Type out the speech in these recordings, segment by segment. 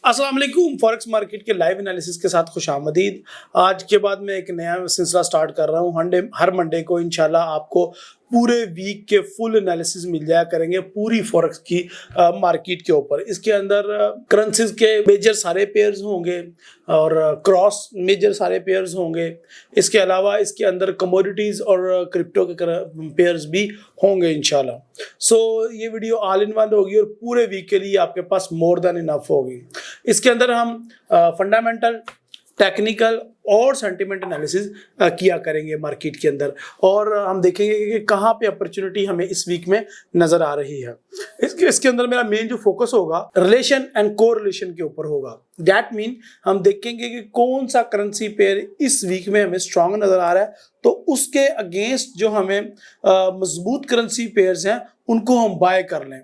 अस्सलाम वालेकुम। Forex market के लाइव एनालिसिस के साथ खुशामदीद। आज के बाद मैं एक नया सिलसिला स्टार्ट कर रहा हूँ। हर मंडे को इंशाल्लाह आपको पूरे वीक के फुल एनालिसिस मिल जाया करेंगे पूरी फॉरेक्स की मार्केट के ऊपर। इसके अंदर करेंसीज के मेजर सारे पेयर्स होंगे और क्रॉस मेजर सारे पेयर्स होंगे। इसके अलावा इसके अंदर कमोडिटीज और क्रिप्टो के पेयर्स भी होंगे इंशाल्लाह। सो ये वीडियो ऑल इन वन होगी और पूरे वीक के लिए आपके पास मोर देन इनफ होगी। इसके अंदर हम फंडामेंटल, टेक्निकल और सेंटिमेंट एनालिसिस किया करेंगे मार्केट के अंदर, और हम देखेंगे कि कहाँ पे अपॉर्चुनिटी हमें इस वीक में नजर आ रही है। इसके अंदर मेरा मेन जो फोकस होगा रिलेशन एंड कोरिलेशन के ऊपर होगा। दैट मीन हम देखेंगे कि कौन सा करेंसी पेयर इस वीक में हमें स्ट्रांग नजर आ रहा है, तो उसके अगेंस्ट जो हमें मजबूत करेंसी पेयर्स हैं उनको हम बाय कर लें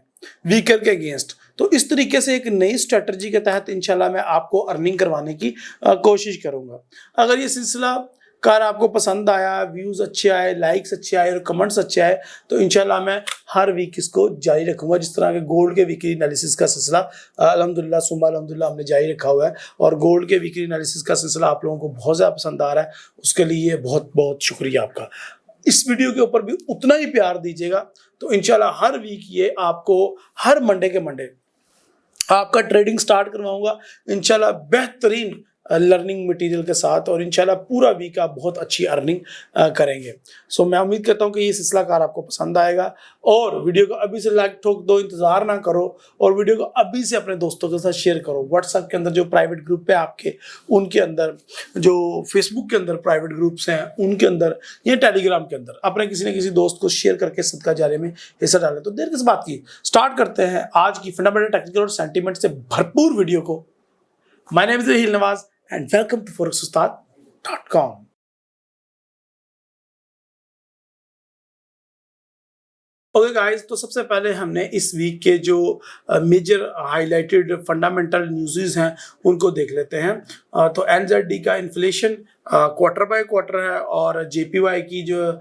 वीकर के अगेंस्ट। तो इस तरीके से एक नई स्ट्रेटजी के तहत इंशाल्लाह मैं आपको अर्निंग करवाने की कोशिश करूंगा। अगर ये सिलसिला कार आपको पसंद आया, व्यूज अच्छे आए, लाइक्स अच्छे आए और कमेंट्स अच्छे आए, तो इंशाल्लाह मैं हर वीक इसको जारी रखूंगा। जिस तरह के गोल्ड के वीकली एनालिसिस का सिलसिला अल्हम्दुलिल्लाह सुम्मा अल्हम्दुलिल्लाह हमने जारी रखा हुआ है, और गोल्ड के वीकली एनालिसिस का सिलसिला आप लोगों को बहुत ज़्यादा पसंद आ रहा है, उसके लिए बहुत बहुत शुक्रिया आपका। इस वीडियो के ऊपर भी उतना ही प्यार दीजिएगा, तो इंशाल्लाह हर वीक ये आपको हर मंडे के मंडे आपका ट्रेडिंग स्टार्ट करवाऊंगा इंशाल्लाह बेहतरीन लर्निंग मटेरियल के साथ, और इंशाल्लाह पूरा वीक आप बहुत अच्छी अर्निंग करेंगे। सो मैं उम्मीद करता हूं कि ये सिलसिला कार आपको पसंद आएगा, और वीडियो को अभी से लाइक ठोक दो, इंतजार ना करो, और वीडियो को अभी से अपने दोस्तों के साथ शेयर करो। व्हाट्सएप के अंदर जो प्राइवेट ग्रुप है आपके, उनके अंदर, जो फेसबुक के अंदर प्राइवेट ग्रुप्स हैं उनके अंदर, या टेलीग्राम के अंदर अपने किसी न किसी दोस्त को शेयर करके सदका जारे में हिस्सा डालें। तो देर किस बात की, स्टार्ट करते हैं आज की फंडामेंटल, टेक्निकल और सेंटीमेंट से भरपूर वीडियो को। My name is hill Nawaz and welcome to forexustad.com। Okay guys, तो सबसे पहले हमने इस वीक के जो मेजर हाईलाइटेड फंडामेंटल न्यूज़ हैं उनको देख लेते हैं। तो एनजेडी का इन्फ्लेशन क्वार्टर बाय क्वार्टर है, और जेपीवाई की जो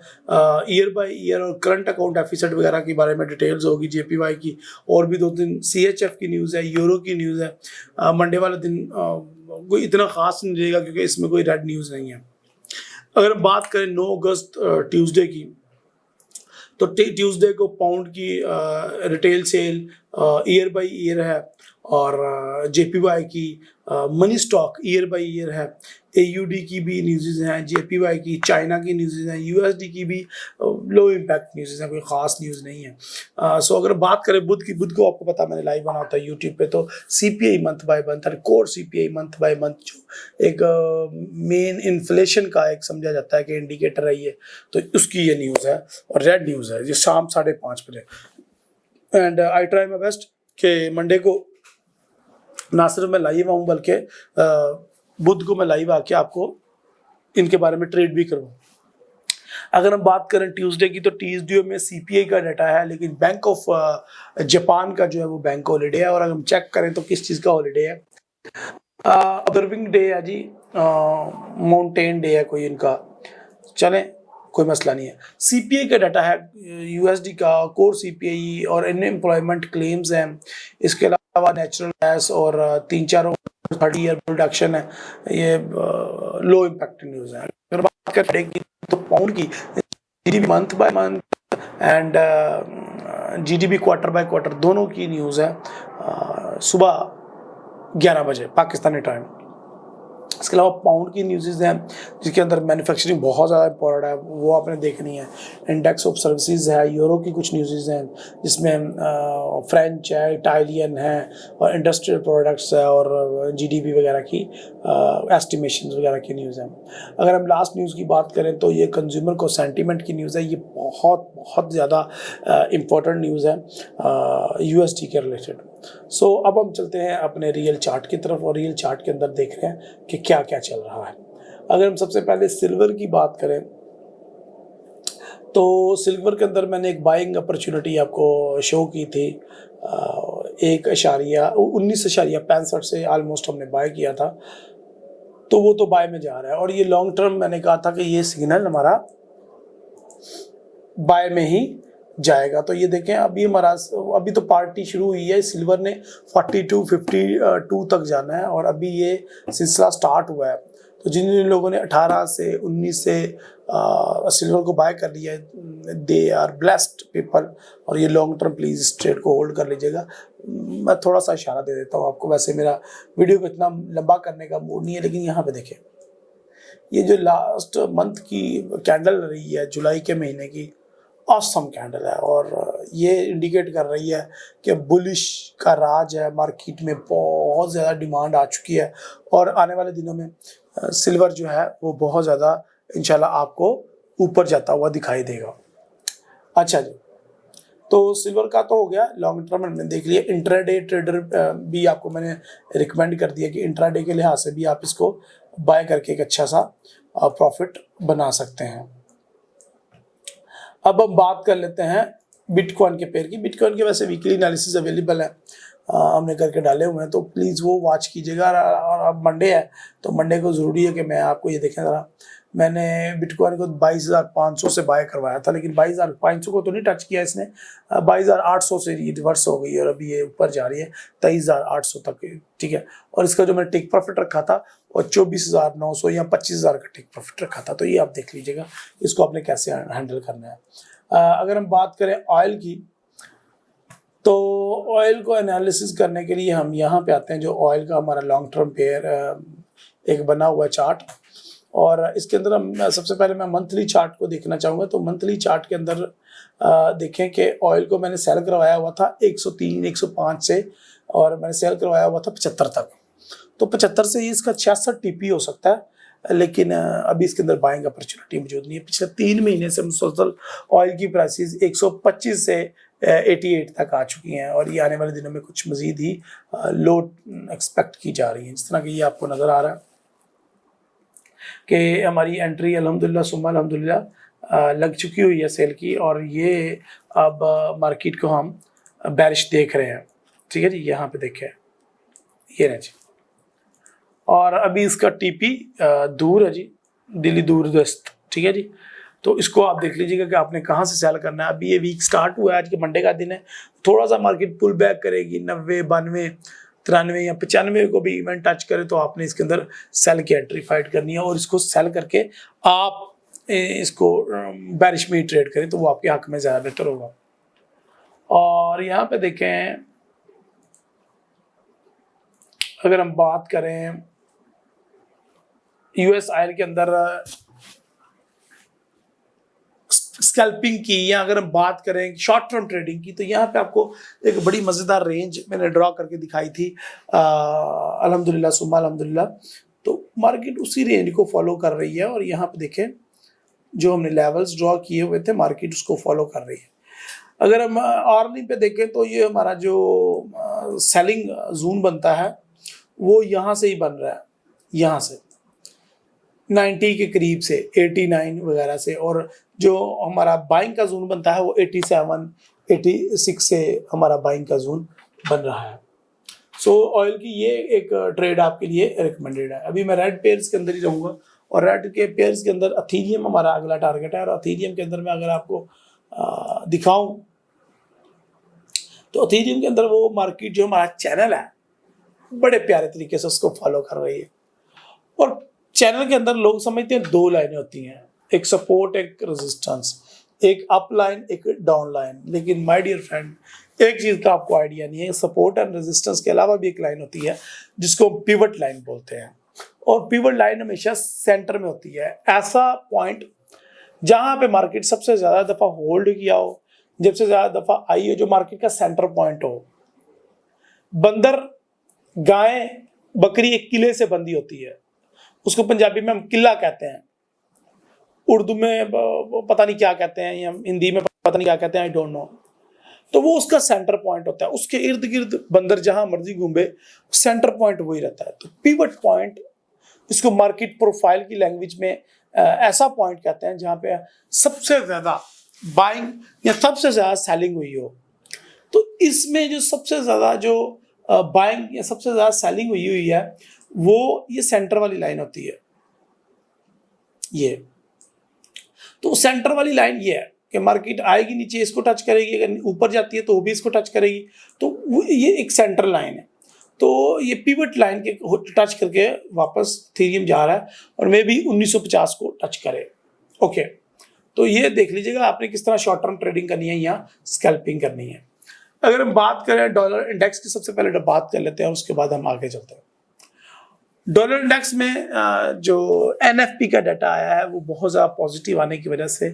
ईयर बाय ईयर और करंट अकाउंट डेफिसिट वगैरह के बारे में डिटेल्स होगी जेपीवाई की, और भी 2-3 सीएचएफ की न्यूज़ है, यूरो की न्यूज़ है। मंडे वाले दिन कोई इतना खास नहीं रहेगा क्योंकि इसमें कोई रेड न्यूज़ नहीं है। अगर बात करें 9 अगस्त ट्यूसडे की, तो ट्यूसडे को पाउंड की retail sale year by year है, और जेपीवाई की money stock year by year है। एयूडी की भी न्यूज़ हैं, जेपीवाई की, चाइना की न्यूज़ हैं, यूएसडी की भी लो इम्पैक्ट न्यूज़ हैं, कोई ख़ास न्यूज़ नहीं है। सो अगर बात करें बुध की, बुध को आपको पता मैंने लाइव बना होता है यूट्यूब पे, तो सीपीआई मंथ बाय मंथ और core CPI month by month जो एक मेन इन्फ्लेशन का एक समझा जाता है कि इंडिकेटर है ये, तो उसकी ये न्यूज़ है, और रेड न्यूज़ है ये शाम 5:30 बजे। And I try my best कि मंडे को ना सिर्फ मैं लाइव आऊँ बल्कि बुध को मैं लाइव आके आपको इनके बारे में ट्रेड भी करूँ। अगर हम बात करें ट्यूसडे की, तो ट्यूसडे में सीपीआई का डाटा है, लेकिन बैंक ऑफ जापान का जो है वो बैंक हॉलीडे है। और अगर हम चेक करें तो किस चीज़ का हॉलीडे है, ऑब्जर्विंग डे है जी, माउंटेन डे है कोई इनका, चलें कोई मसला नहीं है। सीपीआई का डाटा है यूएसडी का, कोर सीपीआई और अनएम्प्लॉयमेंट क्लेम्स हैं। इसके अलावा नेचुरल गैस और 3-4 30 ईयर प्रोडक्शन है। ये लो इम्पैक्ट न्यूज़ है। अगर बात करें तो पाउंड की GDP month by month and GDP quarter by quarter दोनों की न्यूज़ है सुबह 11 बजे पाकिस्तानी टाइम। इसके अलावा पाउंड की न्यूज़ हैं जिसके अंदर मैन्युफैक्चरिंग बहुत ज़्यादा इंपॉर्टेंट है, वो आपने देखनी है। इंडेक्स ऑफ सर्विसेज है, यूरो की कुछ न्यूज़ हैं जिसमें फ्रेंच है, इटालियन है, और इंडस्ट्रियल प्रोडक्ट्स है, और जीडीपी वगैरह की एस्टिमेशंस वगैरह की न्यूज़ हैं। अगर हम लास्ट न्यूज़ की बात करें तो ये कंज्यूमर को सेंटीमेंट की न्यूज़ है। ये बहुत बहुत ज़्यादा इम्पोर्टेंट न्यूज़ है यूएसडी के रिलेटेड। सो अब हम चलते हैं अपने रियल चार्ट की तरफ, और रियल चार्ट के अंदर देख रहे हैं कि क्या क्या चल रहा है। अगर हम सबसे पहले सिल्वर की बात करें तो सिल्वर के अंदर मैंने एक बाइंग अपॉर्चुनिटी आपको शो की थी, 19.65 से ऑलमोस्ट हमने बाय किया था, तो वो तो बाय में जा रहा है। और ये लॉन्ग टर्म मैंने कहा था कि ये सिग्नल हमारा बाय में ही जाएगा। तो ये देखें अभी हमारा अभी तो पार्टी शुरू हुई है, सिल्वर ने 42 52 तक जाना है और अभी ये सिलसिला स्टार्ट हुआ है। तो जिन जिन लोगों ने 18 से 19 से सिल्वर को बाय कर लिया है, दे आर ब्लेस्ड पीपल। और ये लॉन्ग टर्म प्लीज इस ट्रेड को होल्ड कर लीजिएगा। मैं थोड़ा सा इशारा दे देता हूँ आपको, वैसे मेरा वीडियो को इतना लंबा करने का मूड नहीं है, लेकिन यहाँ पे देखें ये जो लास्ट मंथ की कैंडल रही है जुलाई के महीने की, ऑसम कैंडल है और ये इंडिकेट कर रही है कि बुलिश का राज है मार्केट में, बहुत ज़्यादा डिमांड आ चुकी है और आने वाले दिनों में सिल्वर जो है वो बहुत ज़्यादा इंशाल्लाह आपको ऊपर जाता हुआ दिखाई देगा। अच्छा जी, तो सिल्वर का तो हो गया, लॉन्ग टर्म हमने देख लिया। इंट्राडे ट्रेडर भी आपको मैंने रिकमेंड कर दिया कि इंट्राडे के लिहाज से भी आप इसको बाय करके एक अच्छा सा प्रॉफिट बना सकते हैं। अब हम बात कर लेते हैं बिटकॉइन के पेयर की। बिटकॉइन के वैसे वीकली एनालिसिस अवेलेबल है, हमने करके डाले हुए हैं, तो प्लीज़ वो वॉच कीजिएगा। और अब मंडे है तो मंडे को ज़रूरी है कि मैं आपको ये देखें ज़रा, मैंने बिटकॉइन को 22,500 से बाय करवाया था, लेकिन 22,500 को तो नहीं टच किया इसने, 22,800 से रिवर्स हो गई और अभी ये ऊपर जा रही है 23,800 तक, ठीक है। और इसका जो मैंने टेक प्रॉफिट रखा था और 24,900 या 25,000 का टेक प्रॉफिट रखा था, तो ये आप देख लीजिएगा इसको आपने कैसे हैंडल करना है। अगर हम बात करें ऑयल की, तो ऑयल को एनालिसिस करने के लिए हम यहाँ पे आते हैं, जो ऑयल का हमारा लॉन्ग टर्म पेयर एक बना हुआ चार्ट, और इसके अंदर हम सबसे पहले मैं मंथली चार्ट को देखना चाहूँगा। तो मंथली चार्ट के अंदर देखें कि ऑयल को मैंने सेल करवाया हुआ था 103 105 से, और मैंने सेल करवाया हुआ था 75 तक। तो 75 से ही इसका 66 टीपी हो सकता है, लेकिन अभी इसके अंदर बाइंग अपॉर्चुनिटी मौजूद नहीं है। पिछले 3 महीने से मुसलसल ऑयल की प्राइसेस 125 से 88 तक आ चुकी हैं और ये आने वाले दिनों में कुछ मजीद ही लो एक्सपेक्ट की जा रही है। जिस तरह कि ये आपको नज़र आ रहा है कि हमारी एंट्री अल्हम्दुलिल्लाह सुम्मा अल्हम्दुलिल्लाह लग चुकी हुई है सेल की, और ये अब मार्केट को हम बैरिश देख रहे हैं, ठीक है जी। यहाँ पे देखें ये रहे जी, और अभी इसका टीपी दूर है जी, दिल्ली दूरदस्त, ठीक है जी। तो इसको आप देख लीजिएगा कि आपने कहाँ से सेल करना है। अभी ये वीक स्टार्ट हुआ है, आज के मंडे का दिन है, थोड़ा सा मार्केट पुल बैक करेगी 90 92 93 या 95 को भी इवेंट टच करे तो आपने इसके अंदर सेल की एंट्री फाइट करनी है, और इसको सेल करके आप इसको बैरिश में ही ट्रेड करें तो वो आपके हक में ज़्यादा बेहतर होगा। और यहाँ पे देखें, अगर हम बात करें यूएस ऑयल के अंदर स्कैल्पिंग की, या अगर हम बात करें शॉर्ट टर्म ट्रेडिंग की, तो यहाँ पे आपको एक बड़ी मज़ेदार रेंज मैंने ड्रॉ करके दिखाई थी अल्हम्दुलिल्लाह सुम्मा अल्हम्दुलिल्लाह। तो मार्केट उसी रेंज को फॉलो कर रही है, और यहाँ पे देखें जो हमने लेवल्स ड्रॉ किए हुए थे मार्केट उसको फॉलो कर रही है। अगर हम अर्निंग पे देखें तो ये हमारा जो सेलिंग जोन बनता है वो यहाँ से ही बन रहा है, यहाँ से 90 के करीब से 89 वगैरह से, और जो हमारा बाइंग का जोन बनता है वो 87 86 से हमारा बाइंग का जोन बन रहा है। सो ऑयल की ये एक ट्रेड आपके लिए रिकमेंडेड है। अभी मैं रेड पेयर्स के अंदर ही रहूँगा, और रेड के पेयर्स के अंदर अथीरियम हमारा अगला टारगेट है, और अथीरियम के अंदर मैं अगर आपको दिखाऊं तो अथीरियम के अंदर वो मार्केट जो हमारा चैनल है बड़े प्यारे तरीके से उसको फॉलो कर रही है। और चैनल के अंदर लोग समझते हैं 2 लाइनें होती हैं, एक सपोर्ट एक रेजिस्टेंस, एक अप लाइन एक डाउन लाइन, लेकिन माय डियर फ्रेंड एक चीज़ का आपको आइडिया नहीं है, सपोर्ट एंड रेजिस्टेंस के अलावा भी एक लाइन होती है जिसको पिवट लाइन बोलते हैं, और पिवट लाइन हमेशा सेंटर में होती है। ऐसा पॉइंट जहाँ पे मार्केट सबसे ज़्यादा दफ़ा होल्ड किया हो, जब से ज़्यादा दफ़ा आई हो, जो मार्केट का सेंटर पॉइंट हो। बंदर गाय बकरी एक किले से बंधी होती है, उसको पंजाबी में हम किला कहते हैं, उर्दू में पता नहीं क्या कहते हैं, या हिंदी में पता नहीं क्या कहते हैं, आई डोंट नो। तो वो उसका सेंटर पॉइंट होता है, उसके इर्द गिर्द बंदर जहां मर्जी घूमे सेंटर पॉइंट वही रहता है। तो पिवट पॉइंट, इसको मार्केट प्रोफाइल की लैंग्वेज में ऐसा पॉइंट कहते हैं जहां पे सबसे ज्यादा बाइंग या सबसे ज्यादा सेलिंग हुई हो। तो इसमें जो सबसे ज्यादा जो बाइंग या सबसे ज्यादा सेलिंग हुई है वो ये सेंटर वाली लाइन होती है, ये। तो सेंटर वाली लाइन ये है, कि मार्केट आएगी नीचे इसको टच करेगी, अगर ऊपर जाती है तो वो भी इसको टच करेगी। तो ये एक सेंट्रल लाइन है, तो ये पिवट लाइन के टच करके वापस इथेरियम जा रहा है और मे भी 1950 को टच करे। ओके, तो ये देख लीजिएगा आपने किस तरह शॉर्ट टर्म ट्रेडिंग करनी है या स्कैल्पिंग करनी है। अगर हम बात करें डॉलर इंडेक्स की, सबसे पहले बात कर लेते हैं, उसके बाद हम आगे चलते हैं। डॉलर इंडेक्स में जो एनएफपी का डाटा आया है वो बहुत ज़्यादा पॉजिटिव आने की वजह से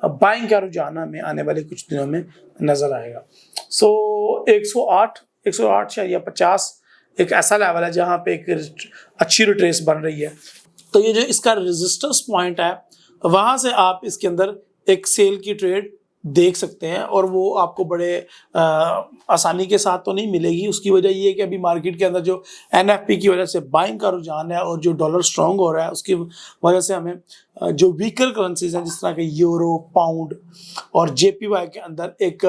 बाइंग का रुझान हमें आने वाले कुछ दिनों में नजर आएगा। सो 108 या 50 एक ऐसा लेवल है जहां पे एक अच्छी रिट्रेस बन रही है। तो ये जो इसका रेजिस्टेंस पॉइंट है वहां से आप इसके अंदर एक सेल की ट्रेड देख सकते हैं, और वो आपको बड़े आसानी के साथ तो नहीं मिलेगी। उसकी वजह ये है कि अभी मार्केट के अंदर जो एनएफपी की वजह से बाइंग का रुझान है और जो डॉलर स्ट्रांग हो रहा है उसकी वजह से हमें जो वीकर करेंसीज हैं जिस तरह के यूरो, पाउंड और जेपीवाई के अंदर एक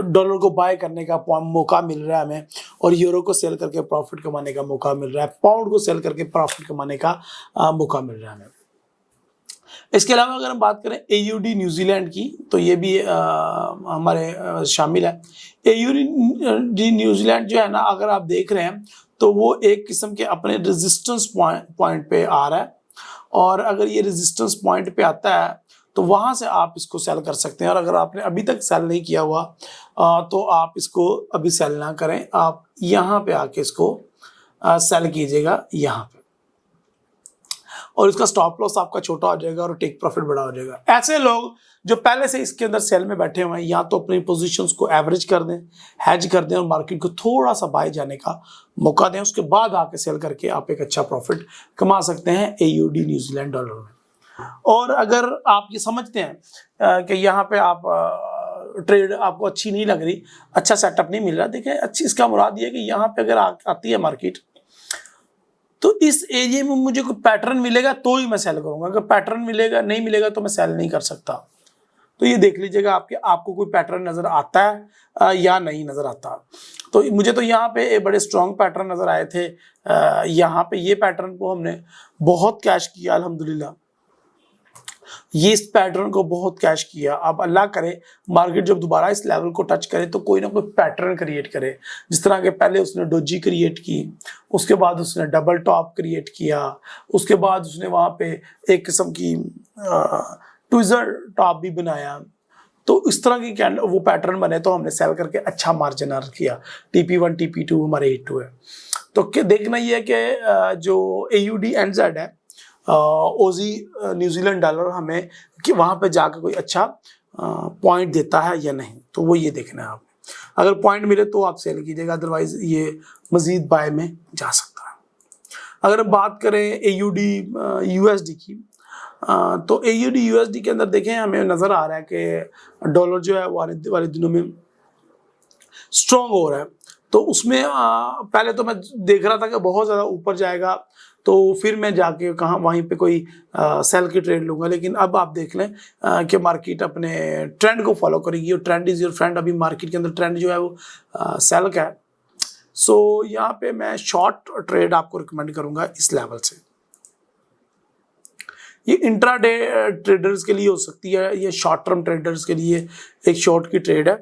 डॉलर को बाय करने का मौका मिल रहा है हमें, और यूरो को सेल करके प्रॉफिट कमाने का मौका मिल रहा है, पाउंड को सेल करके प्रॉफिट कमाने का मौका मिल रहा है हमें। इसके अलावा अगर हम बात करें एयूडी न्यूजीलैंड की, तो ये भी हमारे शामिल है। एयूडी न्यूजीलैंड जो है ना, अगर आप देख रहे हैं तो वो एक किस्म के अपने रेजिस्टेंस पॉइंट पे आ रहा है, और अगर ये रेजिस्टेंस पॉइंट पे आता है तो वहां से आप इसको सेल कर सकते हैं। और अगर आपने अभी तक सेल नहीं किया हुआ तो आप इसको अभी सेल ना करें, आप यहाँ पे आके इसको सेल कीजिएगा यहाँ पे, और इसका स्टॉप लॉस आपका छोटा हो जाएगा और टेक प्रॉफिट बड़ा हो जाएगा। ऐसे लोग जो पहले से इसके अंदर सेल में बैठे हुए हैं, या तो अपनी पोजीशंस को एवरेज कर दें, हैज कर दें और मार्केट को थोड़ा सा बाय जाने का मौका दें, उसके बाद आके सेल करके आप एक अच्छा प्रॉफिट कमा सकते हैं एयूडी न्यूजीलैंड डॉलर में। और अगर आप ये समझते हैं कि यहाँ पे आप ट्रेड आपको अच्छी नहीं लग रही, अच्छा सेटअप नहीं मिल रहा, देखिए अच्छी इसका मुराद ये है कि यहाँ पे अगर आती है मार्केट तो इस एरिया में मुझे कोई पैटर्न मिलेगा तो ही मैं सेल करूंगा। अगर पैटर्न मिलेगा नहीं मिलेगा तो मैं सेल नहीं कर सकता। तो ये देख लीजिएगा आपको कोई पैटर्न नजर आता है या नहीं नजर आता। तो मुझे तो यहाँ पे बड़े स्ट्रॉन्ग पैटर्न नजर आए थे। यहाँ पे ये पैटर्न को हमने बहुत कैश किया अल्हम्दुलिल्लाह, ये इस पैटर्न को बहुत कैश किया। अब अल्लाह करे मार्केट जब दोबारा इस लेवल को टच करे तो कोई ना कोई पैटर्न क्रिएट करे, जिस तरह के पहले उसने डोजी क्रिएट की, उसके बाद उसने डबल टॉप क्रिएट किया, उसके बाद उसने वहाँ पे एक किस्म की ट्विज़र टॉप भी बनाया। तो इस तरह की वो पैटर्न बने तो हमने सेल करके अच्छा मार्जिन अर्न किया। TP1 TP2 हमारे 82 है। तो देखना ये है कि जो AUD NZ है, ओजी न्यूजीलैंड डॉलर, हमें कि वहाँ पे जाकर कोई अच्छा पॉइंट देता है या नहीं, तो वो ये देखना है आपने। अगर पॉइंट मिले तो आप सेल कीजिएगा, अदरवाइज ये मजीद बाय में जा सकता है। अगर हम बात करें AUD USD की, तो AUD USD के अंदर देखें हमें नज़र आ रहा है कि डॉलर जो है वाले दिनों में स्ट्रॉन्ग हो रहा है। तो उसमें पहले तो मैं देख रहा था कि बहुत ज़्यादा ऊपर जाएगा तो फिर मैं जाके कहाँ वहीं पे कोई सेल की ट्रेड लूँगा, लेकिन अब आप देख लें कि मार्केट अपने ट्रेंड को फॉलो करेगी, और ट्रेंड इज़ योर फ्रेंड। अभी मार्केट के अंदर ट्रेंड जो है वो सेल का है। सो यहाँ पे मैं शॉर्ट ट्रेड आपको रिकमेंड करूँगा इस लेवल से। ये इंट्राडे ट्रेडर्स के लिए हो सकती है, ये शॉर्ट टर्म ट्रेडर्स के लिए एक शॉर्ट की ट्रेड है।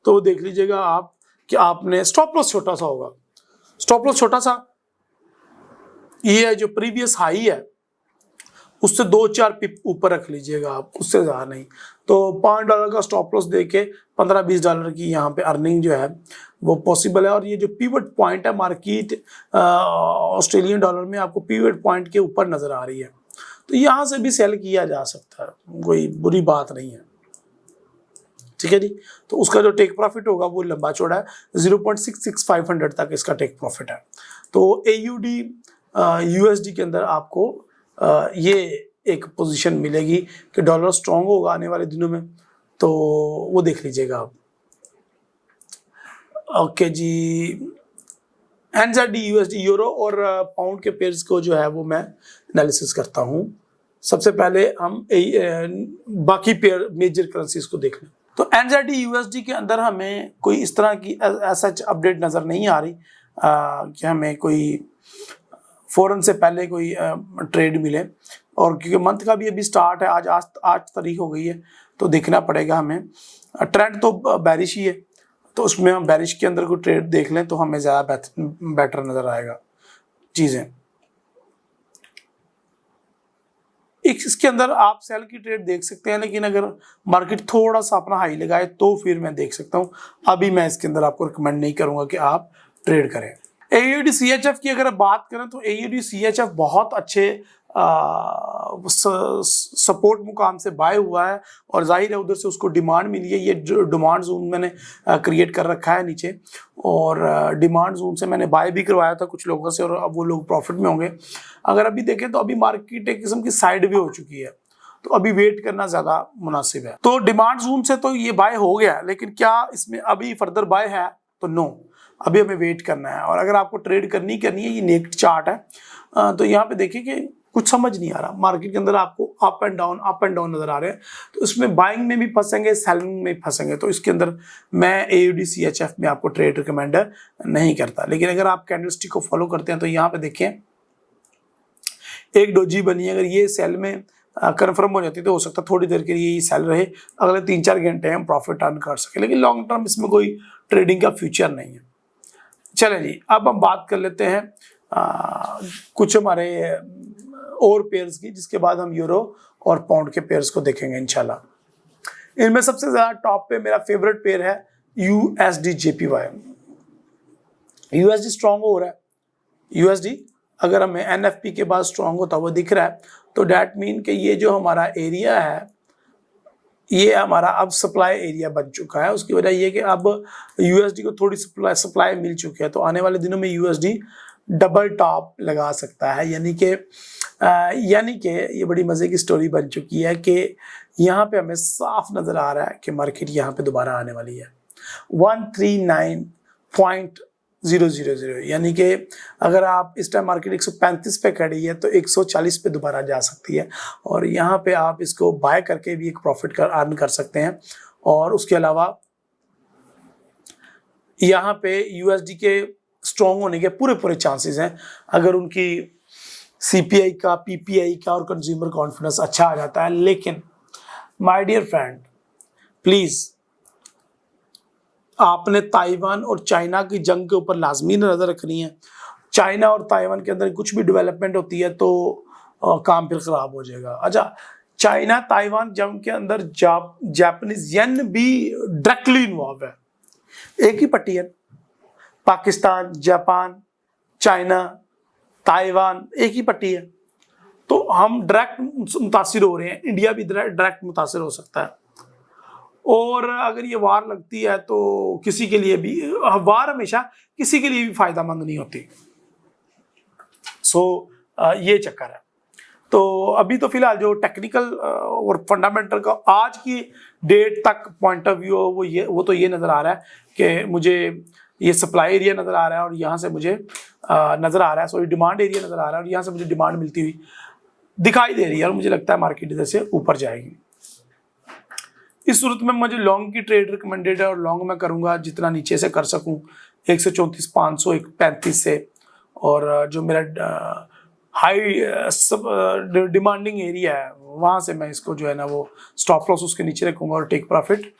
तो देख लीजिएगा आप कि आपने स्टॉप लॉस छोटा सा होगा, स्टॉप लॉस छोटा सा, ये है जो प्रीवियस हाई है उससे 2-4 पिप ऊपर रख लीजिएगा आप, उससे ज़्यादा नहीं। तो $5 का स्टॉप लॉस देके $15-20 की यहाँ पे अर्निंग जो है वो पॉसिबल है। और ये जो पिवट पॉइंट है मार्केट ऑस्ट्रेलियन डॉलर में आपको पिवट पॉइंट के ऊपर नज़र आ रही है, तो यहाँ से भी सेल किया जा सकता है, कोई बुरी बात नहीं है, ठीक है जी। तो उसका जो टेक प्रॉफिट होगा वो लंबा चौड़ा है, 0.66500 तक इसका टेक प्रॉफिट है। तो AUD USD के अंदर आपको ये एक पोजीशन मिलेगी कि डॉलर स्ट्रॉन्ग होगा आने वाले दिनों में, तो वो देख लीजिएगा आप। ओके जी, NZD USD यूरो और पाउंड के पेयर्स को जो है वो मैं एनालिसिस करता हूँ। सबसे पहले हम बाकी पेयर मेजर करेंसीज को देख लें। तो NZD USD के अंदर हमें कोई इस तरह की ऐसा अपडेट नज़र नहीं आ रही कि हमें कोई फ़ौरन से पहले कोई ट्रेड मिले। और क्योंकि मंथ का भी अभी स्टार्ट है, आज 8 तारीख हो गई है, तो देखना पड़ेगा हमें। ट्रेंड तो बेरिश ही है, तो उसमें हम बेरिश के अंदर कोई ट्रेड देख लें तो हमें ज़्यादा बेटर नज़र आएगा चीज़ें। इसके अंदर आप सेल की ट्रेड देख सकते हैं, लेकिन अगर मार्केट थोड़ा सा अपना हाई लगाए तो फिर मैं देख सकता हूँ। अभी मैं इसके अंदर आपको रिकमेंड नहीं करूँगा कि आप ट्रेड करें। AUD CHF की अगर बात करें तो AUD CHF बहुत अच्छे सपोर्ट मुकाम से बाय हुआ है, और जाहिर है उधर से उसको डिमांड मिली है। ये डिमांड जोन मैंने क्रिएट कर रखा है नीचे, और डिमांड जोन से मैंने बाय भी करवाया था कुछ लोगों से, और अब वो लोग प्रॉफिट में होंगे। अगर अभी देखें तो अभी मार्केट एक किस्म की साइड भी हो चुकी है, तो अभी वेट करना ज्यादा मुनासिब है। तो डिमांड जोन से तो ये बाय हो गया, लेकिन क्या इसमें अभी फर्दर बाय है? तो नो, अभी हमें वेट करना है। और अगर आपको ट्रेड करनी है, ये नेक्स्ट चार्ट है, तो यहाँ पे देखिए कि कुछ समझ नहीं आ रहा मार्केट के अंदर, आपको अप एंड डाउन नजर आ रहे हैं। तो इसमें बाइंग में भी फंसेंगे, सेलिंग में भी फंसेंगे। तो इसके अंदर मैं AUD CHF में आपको ट्रेड रिकमेंड नहीं करता। लेकिन अगर आप कैंडलस्टिक को फॉलो करते हैं तो यहाँ पे देखें एक डोजी बनी है, अगर ये सेल में कंफर्म हो जाती तो हो सकता है थोड़ी देर के लिए ये सेल रहे, अगले 3-4 घंटे हम प्रॉफिट अर्न कर सके, लेकिन लॉन्ग टर्म इसमें कोई ट्रेडिंग का फ्यूचर नहीं है। चलें जी, अब हम बात कर लेते हैं कुछ हमारे और पेयर्स की, जिसके बाद हम यूरो और पाउंड के पेयर्स को देखेंगे इंशाल्लाह। इनमें सबसे ज्यादा टॉप पे मेरा फेवरेट पेयर है USD JPY। USD स्ट्रॉन्ग हो रहा है। USD अगर हमें NFP के बाद स्ट्रॉन्ग होता हुआ दिख रहा है, तो डैट मीन कि ये जो हमारा एरिया है, ये हमारा अब सप्लाई एरिया बन चुका है। उसकी वजह ये कि अब USD को थोड़ी सप्लाई मिल चुकी है, तो आने वाले दिनों में USD डबल टॉप लगा सकता है। यानी कि ये बड़ी मज़े की स्टोरी बन चुकी है कि यहाँ पे हमें साफ नज़र आ रहा है कि मार्केट यहाँ पे दोबारा आने वाली है 139.000। यानी कि अगर आप इस टाइम मार्केट 135 पे खड़ी है तो 140 पे दोबारा जा सकती है, और यहाँ पे आप इसको बाय करके भी एक प्रॉफिट अर्न कर सकते हैं। और उसके अलावा यहाँ पे USD के स्ट्रॉन्ग होने के पूरे चांसेस हैं, अगर उनकी CPI का, PPI का और कंज्यूमर कॉन्फिडेंस अच्छा आ जाता है। लेकिन माय डियर फ्रेंड, प्लीज आपने ताइवान और चाइना की जंग के ऊपर लाजमी नजर रखनी है। चाइना और ताइवान के अंदर कुछ भी डेवलपमेंट होती है तो काम फिर खराब हो जाएगा। अच्छा, चाइना ताइवान जंग के अंदर जापानीज येन भी डायरेक्टली इन्वॉल्व है। एक ही पट्टी है, पाकिस्तान, जापान, चाइना, ताइवान, एक ही पट्टी है, तो हम डायरेक्ट मुतासिर हो रहे हैं। इंडिया भी डायरेक्ट मुतासिर हो सकता है। और अगर ये वार लगती है तो किसी के लिए भी, वार हमेशा किसी के लिए भी फायदेमंद नहीं होती। ये चक्कर है। तो अभी तो फिलहाल जो टेक्निकल और फंडामेंटल का आज की डेट तक पॉइंट ऑफ व्यू वो तो ये नज़र आ रहा है कि मुझे ये सप्लाई एरिया नज़र आ रहा है, और यहाँ से मुझे नज़र आ रहा है, सॉरी डिमांड एरिया नज़र आ रहा है, और यहाँ से मुझे डिमांड मिलती हुई दिखाई दे रही है, और मुझे लगता है मार्केट इधर से ऊपर जाएगी। इस सूरत में मुझे लॉन्ग की ट्रेड रिकमेंडेड है, और लॉन्ग मैं करूँगा जितना नीचे से कर सकूँ, 134, 535 से, और जो मेरा हाई डिमांडिंग एरिया है वहाँ से मैं इसको जो है ना वो स्टॉप लॉस उसके नीचे रखूँगा, और टेक प्रॉफिट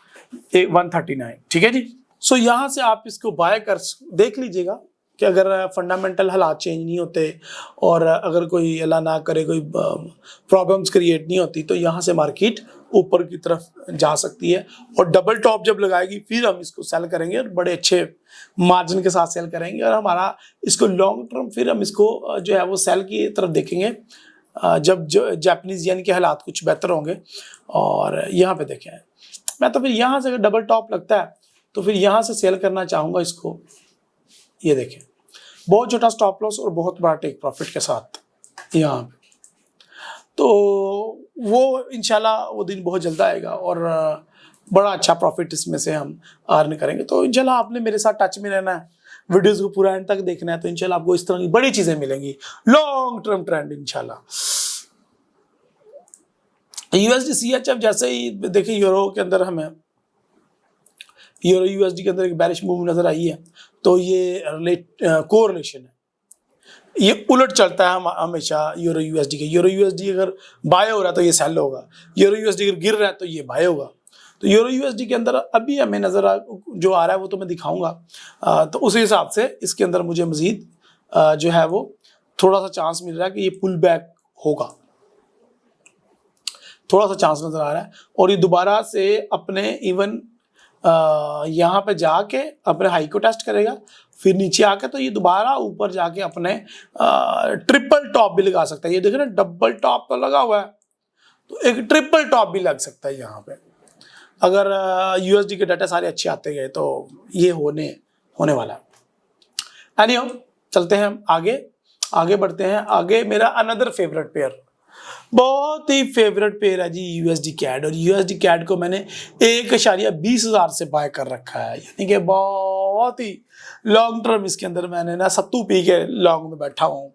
139। ठीक है जी। सो यहाँ से आप इसको बाय कर देख लीजिएगा कि अगर फंडामेंटल हालात चेंज नहीं होते, और अगर कोई अल्लाह ना करे कोई प्रॉब्लम्स क्रिएट नहीं होती, तो यहाँ से मार्केट ऊपर की तरफ जा सकती है। और डबल टॉप जब लगाएगी फिर हम इसको सेल करेंगे, और बड़े अच्छे मार्जिन के साथ सेल करेंगे, और हमारा इसको लॉन्ग टर्म फिर हम इसको जो है वो सेल की तरफ देखेंगे जब जापानीज येन के हालात कुछ बेहतर होंगे। और यहाँ पे देखें, मैं तो फिर यहाँ से अगर डबल टॉप लगता है तो फिर यहाँ से सेल करना चाहूँगा इसको। ये देखें, बहुत छोटा स्टॉप लॉस और बहुत बड़ा टेक प्रॉफिट के साथ यहाँ पे, तो वो इंशाल्लाह वो दिन बहुत जल्द आएगा, और बड़ा अच्छा प्रॉफिट इसमें से हम अर्न करेंगे। तो इंशाल्लाह आपने मेरे साथ टच में रहना है, वीडियोस को पूरा एंड तक देखना है, तो इंशाल्लाह आपको इस तरह की बड़ी चीज़ें मिलेंगी, लॉन्ग टर्म ट्रेंड इंशाल्लाह। USD CHF जैसे ही देखिए, यूरो के अंदर हमें यूरो USD के अंदर एक बैरिश मूव नजर आई है, तो ये कोरिलेशन है। ये उलट चलता है हमेशा यूरो यूएसडी के। यूरो यूएसडी अगर बाय हो रहा है तो ये सेल होगा, यूरो यूएसडी अगर गिर रहा है तो ये बाय होगा। तो यूरो यूएसडी के अंदर अभी हमें जो आ रहा है वो तो मैं दिखाऊंगा। तो उस हिसाब से इसके अंदर मुझे मजीद जो है वो थोड़ा सा चांस मिल रहा है कि ये पुल बैक होगा, थोड़ा सा चांस नजर आ रहा है। और ये दोबारा से अपने इवन यहाँ पे जाके अपने हाई को टेस्ट करेगा, फिर नीचे आके तो ये दोबारा ऊपर जाके अपने ट्रिपल टॉप भी लगा सकता है। ये देखिए ना, डबल टॉप तो लगा हुआ है, तो एक ट्रिपल टॉप भी लग सकता है यहाँ पे। अगर यूएसडी के डाटा सारे अच्छे आते गए तो ये होने वाला है। एनीहो, चलते हैं हम आगे बढ़ते हैं। आगे मेरा अनदर फेवरेट पेयर, बहुत ही फेवरेट पेयर है जी, यूएसडी कैड। और यूएसडी कैड को मैंने 1.20,000 से बाय कर रखा है, यानी कि बहुत ही लॉन्ग टर्म इसके अंदर मैंने ना सत्तू पी के लॉन्ग में बैठा हूँ।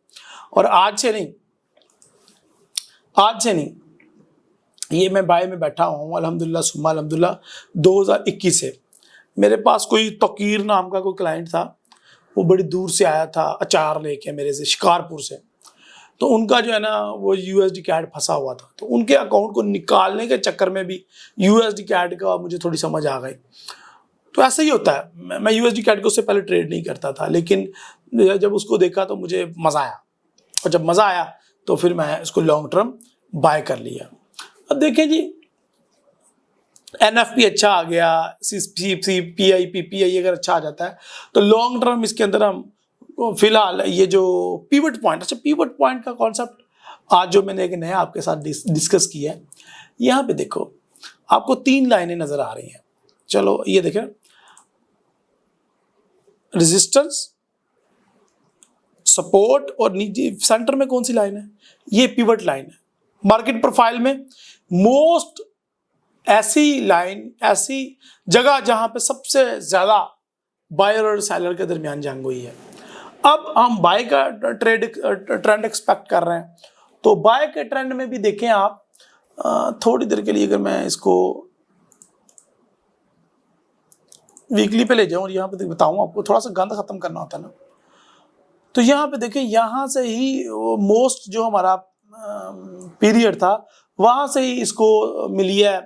और आज से नहीं ये मैं बाय में बैठा हूँ अल्हम्दुलिल्लाह सुम्मा अल्हम्दुलिल्लाह 2021 से। मेरे पास कोई तकीर नाम का कोई क्लाइंट था, वो बड़ी दूर से आया था अचार लेके मेरे से, शिकारपुर से। तो उनका जो है ना वो यूएसडी कैड फंसा हुआ था, तो उनके अकाउंट को निकालने के चक्कर में भी यूएसडी कैड का मुझे थोड़ी समझ आ गई। तो ऐसा ही होता है, मैं यूएसडी कैड को उससे पहले ट्रेड नहीं करता था, लेकिन जब उसको देखा तो मुझे मज़ा आया, और जब मज़ा आया तो फिर मैं इसको लॉन्ग टर्म बाय कर लिया। अब देखें जी, एनएफपी अच्छा आ गया, पीआई पीपीआई अगर अच्छा आ जाता है तो लॉन्ग टर्म इसके अंदर हम फिलहाल ये जो पिवट पॉइंट, अच्छा पिवट पॉइंट का कॉन्सेप्ट आज जो मैंने एक नया आपके साथ डिस्कस किया है। यहाँ पे देखो आपको 3 लाइनें नजर आ रही हैं। चलो ये देखें, रेजिस्टेंस, सपोर्ट और नीचे सेंटर में कौन सी लाइन है, ये पिवट लाइन है। मार्केट प्रोफाइल में मोस्ट ऐसी लाइन, ऐसी जगह जहां पे सबसे ज्यादा बायर और सेलर के दरमियान जंग हुई है। अब हम बाय का ट्रेंड एक्सपेक्ट कर रहे हैं, तो बाय के ट्रेंड में भी देखें आप, थोड़ी देर के लिए अगर मैं इसको वीकली पे ले जाऊं और यहाँ पे बताऊं आपको, थोड़ा सा गंद खत्म करना होता है ना, तो यहाँ पे देखें, यहाँ से ही मोस्ट जो हमारा पीरियड था वहां से ही इसको मिली है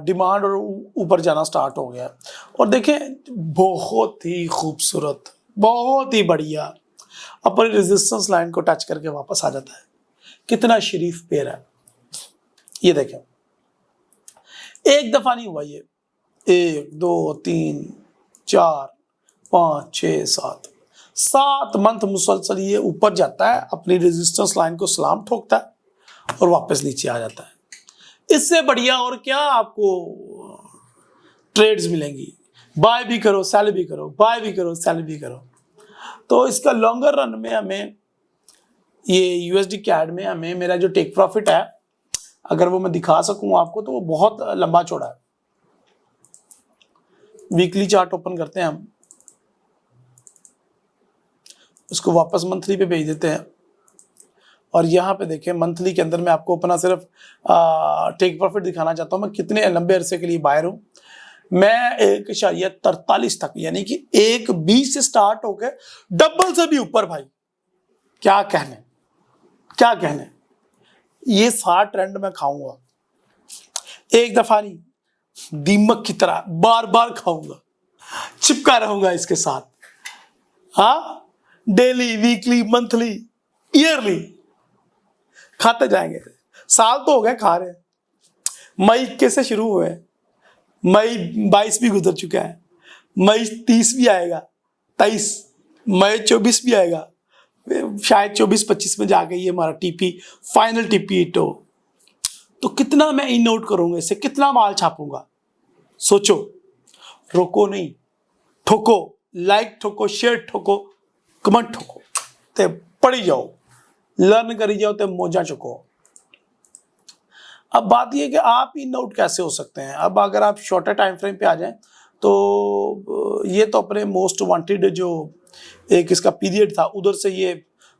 डिमांड और ऊपर जाना स्टार्ट हो गया। और देखें बहुत ही खूबसूरत, बहुत ही बढ़िया अपनी रेजिस्टेंस लाइन को टच करके वापस आ जाता है। कितना शरीफ पेयर है ये देखें, एक दफा नहीं हुआ ये, 1 2 3 4 5 6 7 मंथ मुसलसल ये ऊपर जाता है, अपनी रेजिस्टेंस लाइन को सलाम ठोकता है और वापस नीचे आ जाता है। इससे बढ़िया और क्या आपको ट्रेड्स मिलेंगी। बाय भी करो सेल भी करो, बाय भी करो सेल भी करो। तो इसका लॉन्गर रन में हमें ये यूएसडी कैड में हमें मेरा जो टेक प्रॉफिट है, अगर वो मैं दिखा सकूं आपको, तो वो बहुत लंबा चौड़ा है। वीकली चार्ट ओपन करते हैं हम, उसको वापस मंथली पे भेज देते हैं। और यहाँ पे देखें मंथली के अंदर मैं आपको अपना सिर्फ टेक प्रॉफिट दिखाना चाहता हूँ, मैं कितने लंबे अरसे के लिए बायर हूँ। मैं 1.43 तक, यानी कि 1.20 से स्टार्ट होकर डबल से भी ऊपर भाई, क्या कहने ये सारा ट्रेंड मैं खाऊंगा, एक दफा नहीं, दीमक की तरह बार बार खाऊंगा, चिपका रहूंगा इसके साथ। हाँ, डेली, वीकली, मंथली, ईयरली खाते जाएंगे। साल तो हो गए खा रहे, मई 21 से शुरू हुए, मई 22 भी गुजर चुका है, मई 30 भी आएगा, 23, मई 24 भी आएगा, शायद 24-25 में जाके ये हमारा टीपी फाइनल टीपी हिट हो। तो कितना मैं इन आउट करूंगा, इससे कितना माल छापूंगा, सोचो। रोको नहीं, ठोको, लाइक ठोको, शेयर ठोको, कमेंट ठोको, ते पढ़ी जाओ, लर्न करी जाओ, ते मौजा चुको। अब बात यह कि आप इन आउट कैसे हो सकते हैं। अब अगर आप शॉर्टर टाइम फ्रेम पे आ जाएं तो ये तो अपने मोस्ट वांटेड जो एक इसका पीरियड था उधर से ये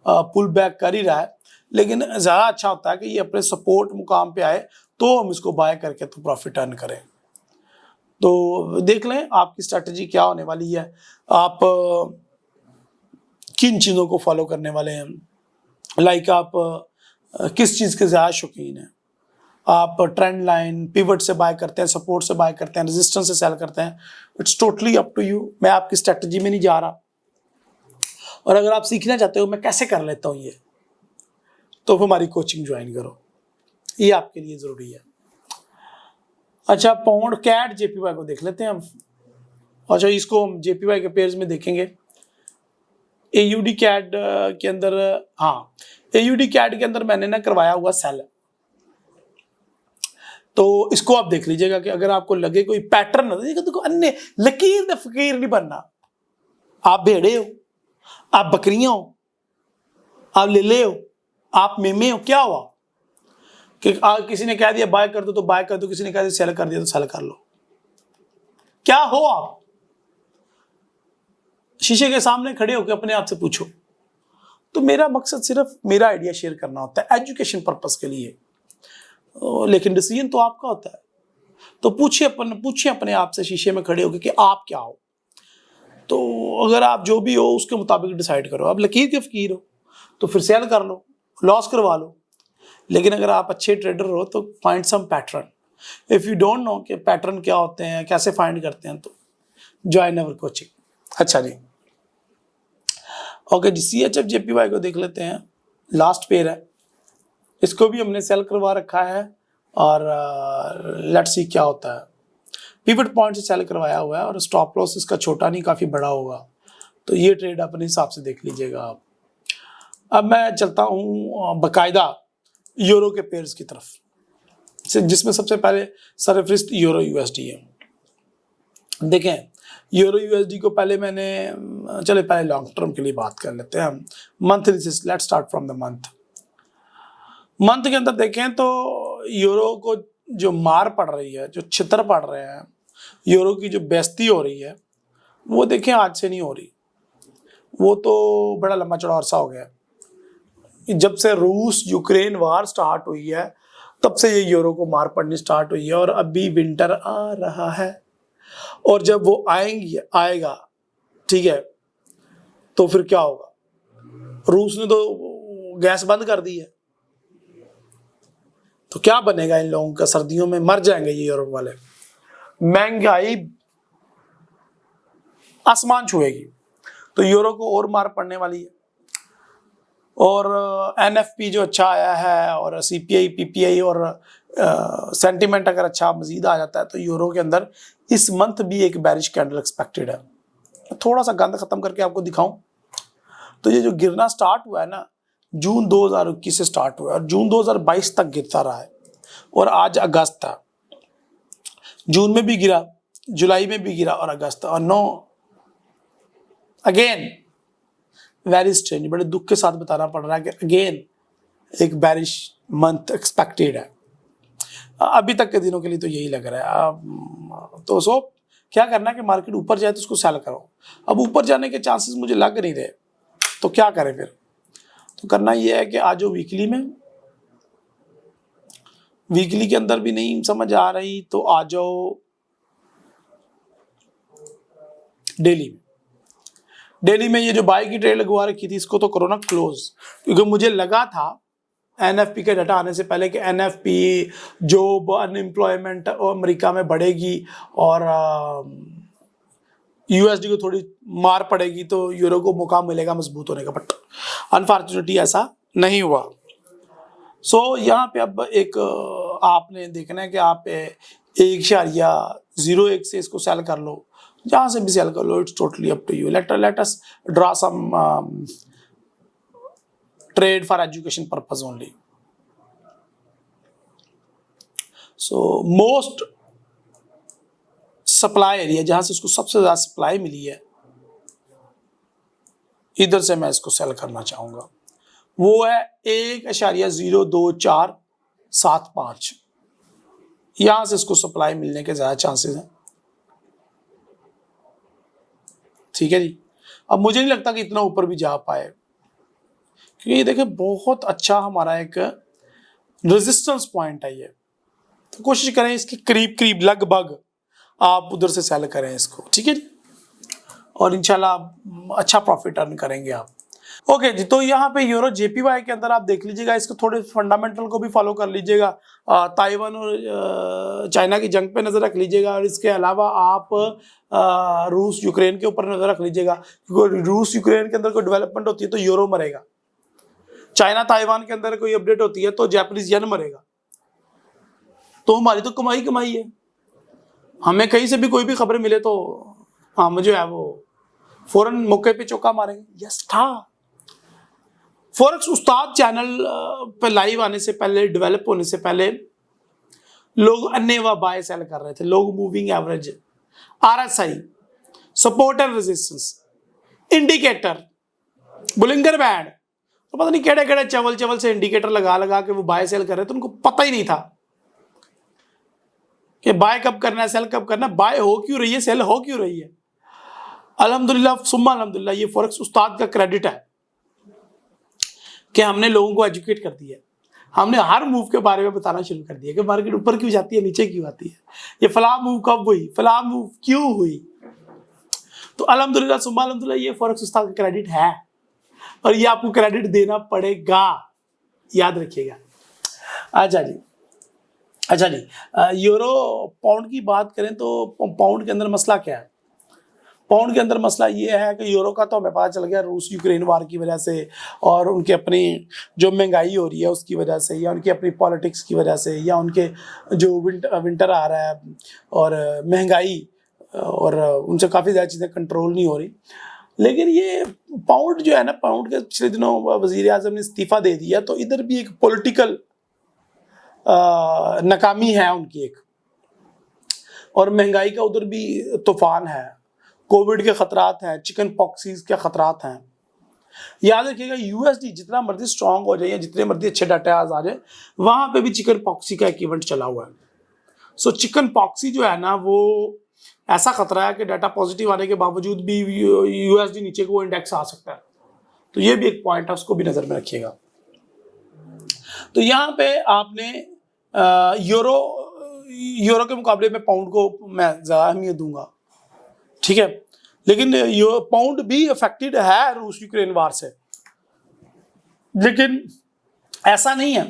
पुल बैक कर ही रहा है, लेकिन ज़्यादा अच्छा होता है कि ये अपने सपोर्ट मुकाम पे आए तो हम इसको बाय करके तो प्रॉफिट अर्न करें। तो देख लें आपकी स्ट्रैटेजी क्या होने वाली है। आप किन चीज़ों को फॉलो करने वाले हैं, लाइक आप किस चीज़ के ज़्यादा शौकीन हैं, आप ट्रेंड लाइन पिवट से बाय करते हैं, सपोर्ट से बाय करते हैं, रेजिस्टेंस से सेल करते हैं, it's totally up to you. मैं आपकी स्ट्रेटजी में नहीं जा रहा। और अगर आप सीखना चाहते हो मैं कैसे कर लेता हूँ ये, तो हमारी कोचिंग ज्वाइन करो, ये आपके लिए ज़रूरी है। अच्छा, पाउंड कैट जेपीवाई को देख लेते हैं हम। अच्छा, इसको हम जेपीवाई के पेयर्स में देखेंगे। एयूडी कैट के अंदर, हाँ, एयूडी कैट के अंदर मैंने ना करवाया हुआ सेल, तो इसको आप देख लीजिएगा कि अगर आपको लगे कोई पैटर्न, देखो अन्य लकीर द फकीर नहीं बनना। आप भेड़े हो, आप बकरियां हो, आप लेले हो, आप मेमे हो, क्या हुआ कि किसी ने कह दिया बाय कर दो तो बाय कर दो, किसी ने कह दिया सेल कर दिया तो सेल कर लो, क्या हो आप? शीशे के सामने खड़े होकर अपने आप से पूछो। तो मेरा मकसद सिर्फ मेरा आइडिया शेयर करना होता है एजुकेशन पर्पस के लिए, लेकिन डिसीजन तो आपका होता है। तो पूछिए अपने आप से शीशे में खड़े होकर कि आप क्या हो। तो अगर आप जो भी हो उसके मुताबिक डिसाइड करो। आप लकीर के फकीर हो तो फिर सेल कर लो, लॉस करवा लो। लेकिन अगर आप अच्छे ट्रेडर हो तो find some pattern. If you don't know कि पैटर्न क्या होते हैं, कैसे फाइंड करते हैं, तो ज्वाइन अवर कोचिंग। अच्छा जी, ओके जी, CHF JPY को देख लेते हैं। लास्ट पेयर है, इसको भी हमने सेल करवा रखा है और लेट्स सी क्या होता है। पिवट पॉइंट से सेल करवाया हुआ है और स्टॉप लॉस इसका छोटा नहीं, काफ़ी बड़ा होगा, तो ये ट्रेड अपने हिसाब से देख लीजिएगा आप। अब मैं चलता हूँ बाकायदा यूरो के पेयर्स की तरफ, जिसमें सबसे पहले सरफरिस्त यूरो USD है। देखें, यूरो USD को पहले पहले लॉन्ग टर्म के लिए बात कर लेते हैं हम। Monthly, let's start from the month के अंदर देखें तो यूरो को जो मार पड़ रही है, जो छितर पड़ रहे हैं, यूरो की जो बेइज्जती हो रही है, वो देखें आज से नहीं हो रही, वो तो बड़ा लंबा चौड़ा अरसा हो गया। जब से रूस यूक्रेन वार स्टार्ट हुई है तब से ये यूरो को मार पड़नी स्टार्ट हुई है, और अभी विंटर आ रहा है, और जब वो आएगा, ठीक है, तो फिर क्या होगा? रूस ने तो गैस बंद कर दी है, तो क्या बनेगा इन लोगों का? सर्दियों में मर जाएंगे ये यूरोप वाले। महंगाई आसमान छुएगी, तो यूरो को और मार पड़ने वाली है। और NFP जो अच्छा आया है, और CPI PPI और सेंटीमेंट अगर अच्छा मजीद आ जाता है, तो यूरो के अंदर इस मंथ भी एक बेरिश कैंडल एक्सपेक्टेड है। थोड़ा सा गंद खत्म करके आपको दिखाऊं तो ये जो गिरना स्टार्ट हुआ है ना, जून 2021 से स्टार्ट हुआ है और जून 2022 तक गिरता रहा है, और आज अगस्त था। जून में भी गिरा, जुलाई में भी गिरा और अगस्त, और नो अगेन वेरी स्ट्रेंज, बड़े दुख के साथ बताना पड़ रहा है कि अगेन एक बैरिश मंथ एक्सपेक्टेड है। अभी तक के दिनों के लिए तो यही लग रहा है। तो सो क्या करना है कि मार्केट ऊपर जाए तो उसको सेल करो। अब ऊपर जाने के चांसेस मुझे लग नहीं रहे, तो क्या करें फिर? तो करना ये है कि आज वीकली में, वीकली के अंदर भी नहीं समझ आ रही तो आ जाओ डेली में। डेली में ये जो बाय की ट्रेड लगवा रखी थी, इसको तो करो ना क्लोज, क्योंकि मुझे लगा था NFP का डाटा आने से पहले कि NFP जॉब अनएम्प्लॉयमेंट अमेरिका में बढ़ेगी और USD को थोड़ी मार पड़ेगी, तो यूरो को मौका मिलेगा मजबूत होने का, बट अनफॉर्चुनेटली ऐसा नहीं हुआ। सो यहाँ पे अब एक आपने देखना है कि आप 1.01 से इसको सेल कर लो, जहाँ से भी सेल कर लो, it's totally up to you. Let us draw some trade for education purpose only. So most supply area, जहां से इसको सबसे ज्यादा सप्लाई मिली है, इधर से मैं इसको सेल करना चाहूंगा, वो है 1.02475। यहां से इसको सप्लाई मिलने के ज्यादा चांसेस हैं। ठीक है जी। अब मुझे नहीं लगता कि इतना ऊपर भी जा पाए, क्योंकि ये देखिए बहुत अच्छा हमारा एक रेजिस्टेंस पॉइंट है ये। तो कोशिश करें इसके करीब लगभग आप उधर से सेल करें इसको, ठीक है जी, और इंशाल्लाह अच्छा प्रॉफिट अर्न करेंगे आप। ओके जी, तो यहाँ पे यूरो जेपीवाई के अंदर आप देख लीजिएगा, इसको थोड़े फंडामेंटल को भी फॉलो कर लीजिएगा। ताइवान और चाइना की जंग पे नजर रख लीजिएगा, और इसके अलावा आप रूस यूक्रेन के ऊपर नजर रख लीजिएगा, क्योंकि रूस यूक्रेन के अंदर कोई डेवलपमेंट होती है तो यूरो मरेगा, चाइना ताइवान के अंदर कोई अपडेट होती है तो जापानीज येन मरेगा। तो हमारी तो कमाई कमाई है, हमें कहीं से भी कोई भी खबर मिले तो हम जो है वो फौरन मौके पे चौका मारेंगे। यस था। फॉरेक्स उस्ताद चैनल पे लाइव आने से पहले, डेवलप होने से पहले, लोग अन्य बाय सेल कर रहे थे। लोग moving average, RSI, support and resistance, indicator, Bollinger band, तो पता नहीं केड़े केड़े चवल चवल से इंडिकेटर लगा लगा के वो बाय सेल कर रहे थे। उनको पता ही नहीं था कि बाय कब करना है, सेल कब करना है, बाय हो क्यों रही है, सेल हो क्यों रही है। अल्हम्दुलिल्लाह सुम्मा अल्हम्दुलिल्लाह, ये फॉरेक्स उस्ताद का क्रेडिट है कि हमने लोगों को एजुकेट कर दिया। हमने हर मूव के बारे में बताना शुरू कर दिया कि मार्केट ऊपर क्यों जाती है, नीचे क्यों आती है, ये फला मूव कब हुई, फला मूव क्यों हुई। तो अल्हम्दुलिल्लाह सुम्मा अल्हम्दुलिल्लाह, ये फॉरेक्स उस्ताद का क्रेडिट है और ये आपको क्रेडिट देना पड़ेगा, याद रखिएगा। अच्छा जी, यूरो पाउंड की बात करें तो पाउंड के अंदर मसला क्या है। पाउंड के अंदर मसला ये है कि यूरो का तो हमें पता चल गया रूस यूक्रेन वार की वजह से, और उनके अपनी जो महंगाई हो रही है उसकी वजह से, या उनकी अपनी पॉलिटिक्स की वजह से, या उनके जो विंटर आ रहा है और महंगाई, और उनसे काफ़ी ज़्यादा चीज़ें कंट्रोल नहीं हो रही। लेकिन ये पाउंड जो है ना, पाउंड के पिछले दिनों वज़ीर आज़म ने इस्तीफ़ा दे दिया, तो इधर भी एक पॉलिटिकल नाकामी है उनकी एक, और महंगाई का उधर भी तूफान है, कोविड के खतरात हैं, चिकन पॉक्सीज के खतरात हैं। याद रखिएगा, यूएसडी जितना मर्जी स्ट्रांग हो जाए या जितने मर्जी अच्छे डाटा आ जाए, वहां पे भी चिकन पॉक्सी का एक इवेंट चला हुआ है। सो चिकन पॉक्सी जो है ना, वो ऐसा खतरा है कि डाटा पॉजिटिव आने के बावजूद भी यूएसडी नीचे को इंडेक्स आ सकता है। तो ये भी एक पॉइंट है, उसको भी नजर में रखिएगा। तो यहाँ पे आपने यूरो के मुकाबले में पाउंड को मैं ज्यादा अहमियत दूंगा, ठीक है। लेकिन पाउंड भी अफेक्टेड है रूस यूक्रेन वार से, लेकिन ऐसा नहीं है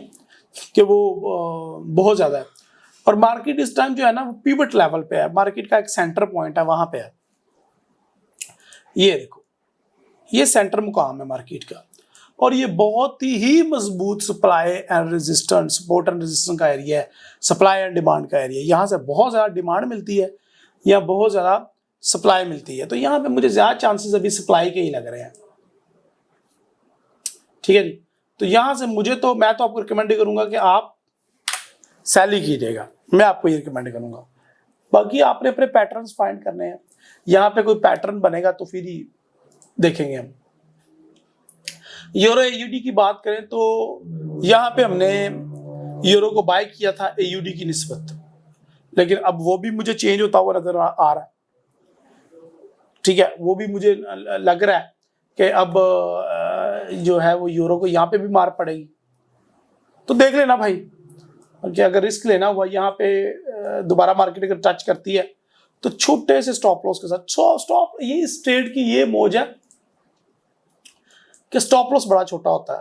कि वो बहुत ज्यादा है। और मार्केट इस टाइम जो है ना, वो पिवट लेवल पे है, मार्केट का एक सेंटर पॉइंट है, वहां पे है। ये देखो, ये सेंटर मुकाम है मार्केट का, और ये बहुत ही मजबूत supply and resistance, support and resistance का एरिया है, सप्लाई एंड डिमांड का एरिया। यहाँ से बहुत ज़्यादा डिमांड मिलती है या बहुत ज़्यादा सप्लाई मिलती है, तो यहाँ पे मुझे ज़्यादा चांसेस अभी सप्लाई के ही लग रहे हैं, ठीक है जी। तो यहाँ से मैं तो आपको रिकमेंड करूँगा कि आप सेल ही कीजिएगा, मैं आपको ये रिकमेंड करूँगा। बाकी आपने अपने पैटर्न्स फाइंड करने हैं, यहाँ पे कोई पैटर्न बनेगा तो फिर ही देखेंगे हम। यूरो एयूडी की बात करें तो यहाँ पे हमने यूरो को बाय किया था एयूडी की निस्बत, लेकिन अब वो भी मुझे चेंज होता हुआ नजर आ रहा है, ठीक है। वो भी मुझे लग रहा है कि अब जो है वो यूरो को यहाँ पे भी मार पड़ेगी। तो देख लेना भाई कि अगर रिस्क लेना हुआ यहाँ पे दोबारा मार्केट अगर टच करती है तो छोटे से स्टॉप लॉस के साथ। ये इस ट्रेड की ये मौज है कि स्टॉप लॉस बड़ा छोटा होता है।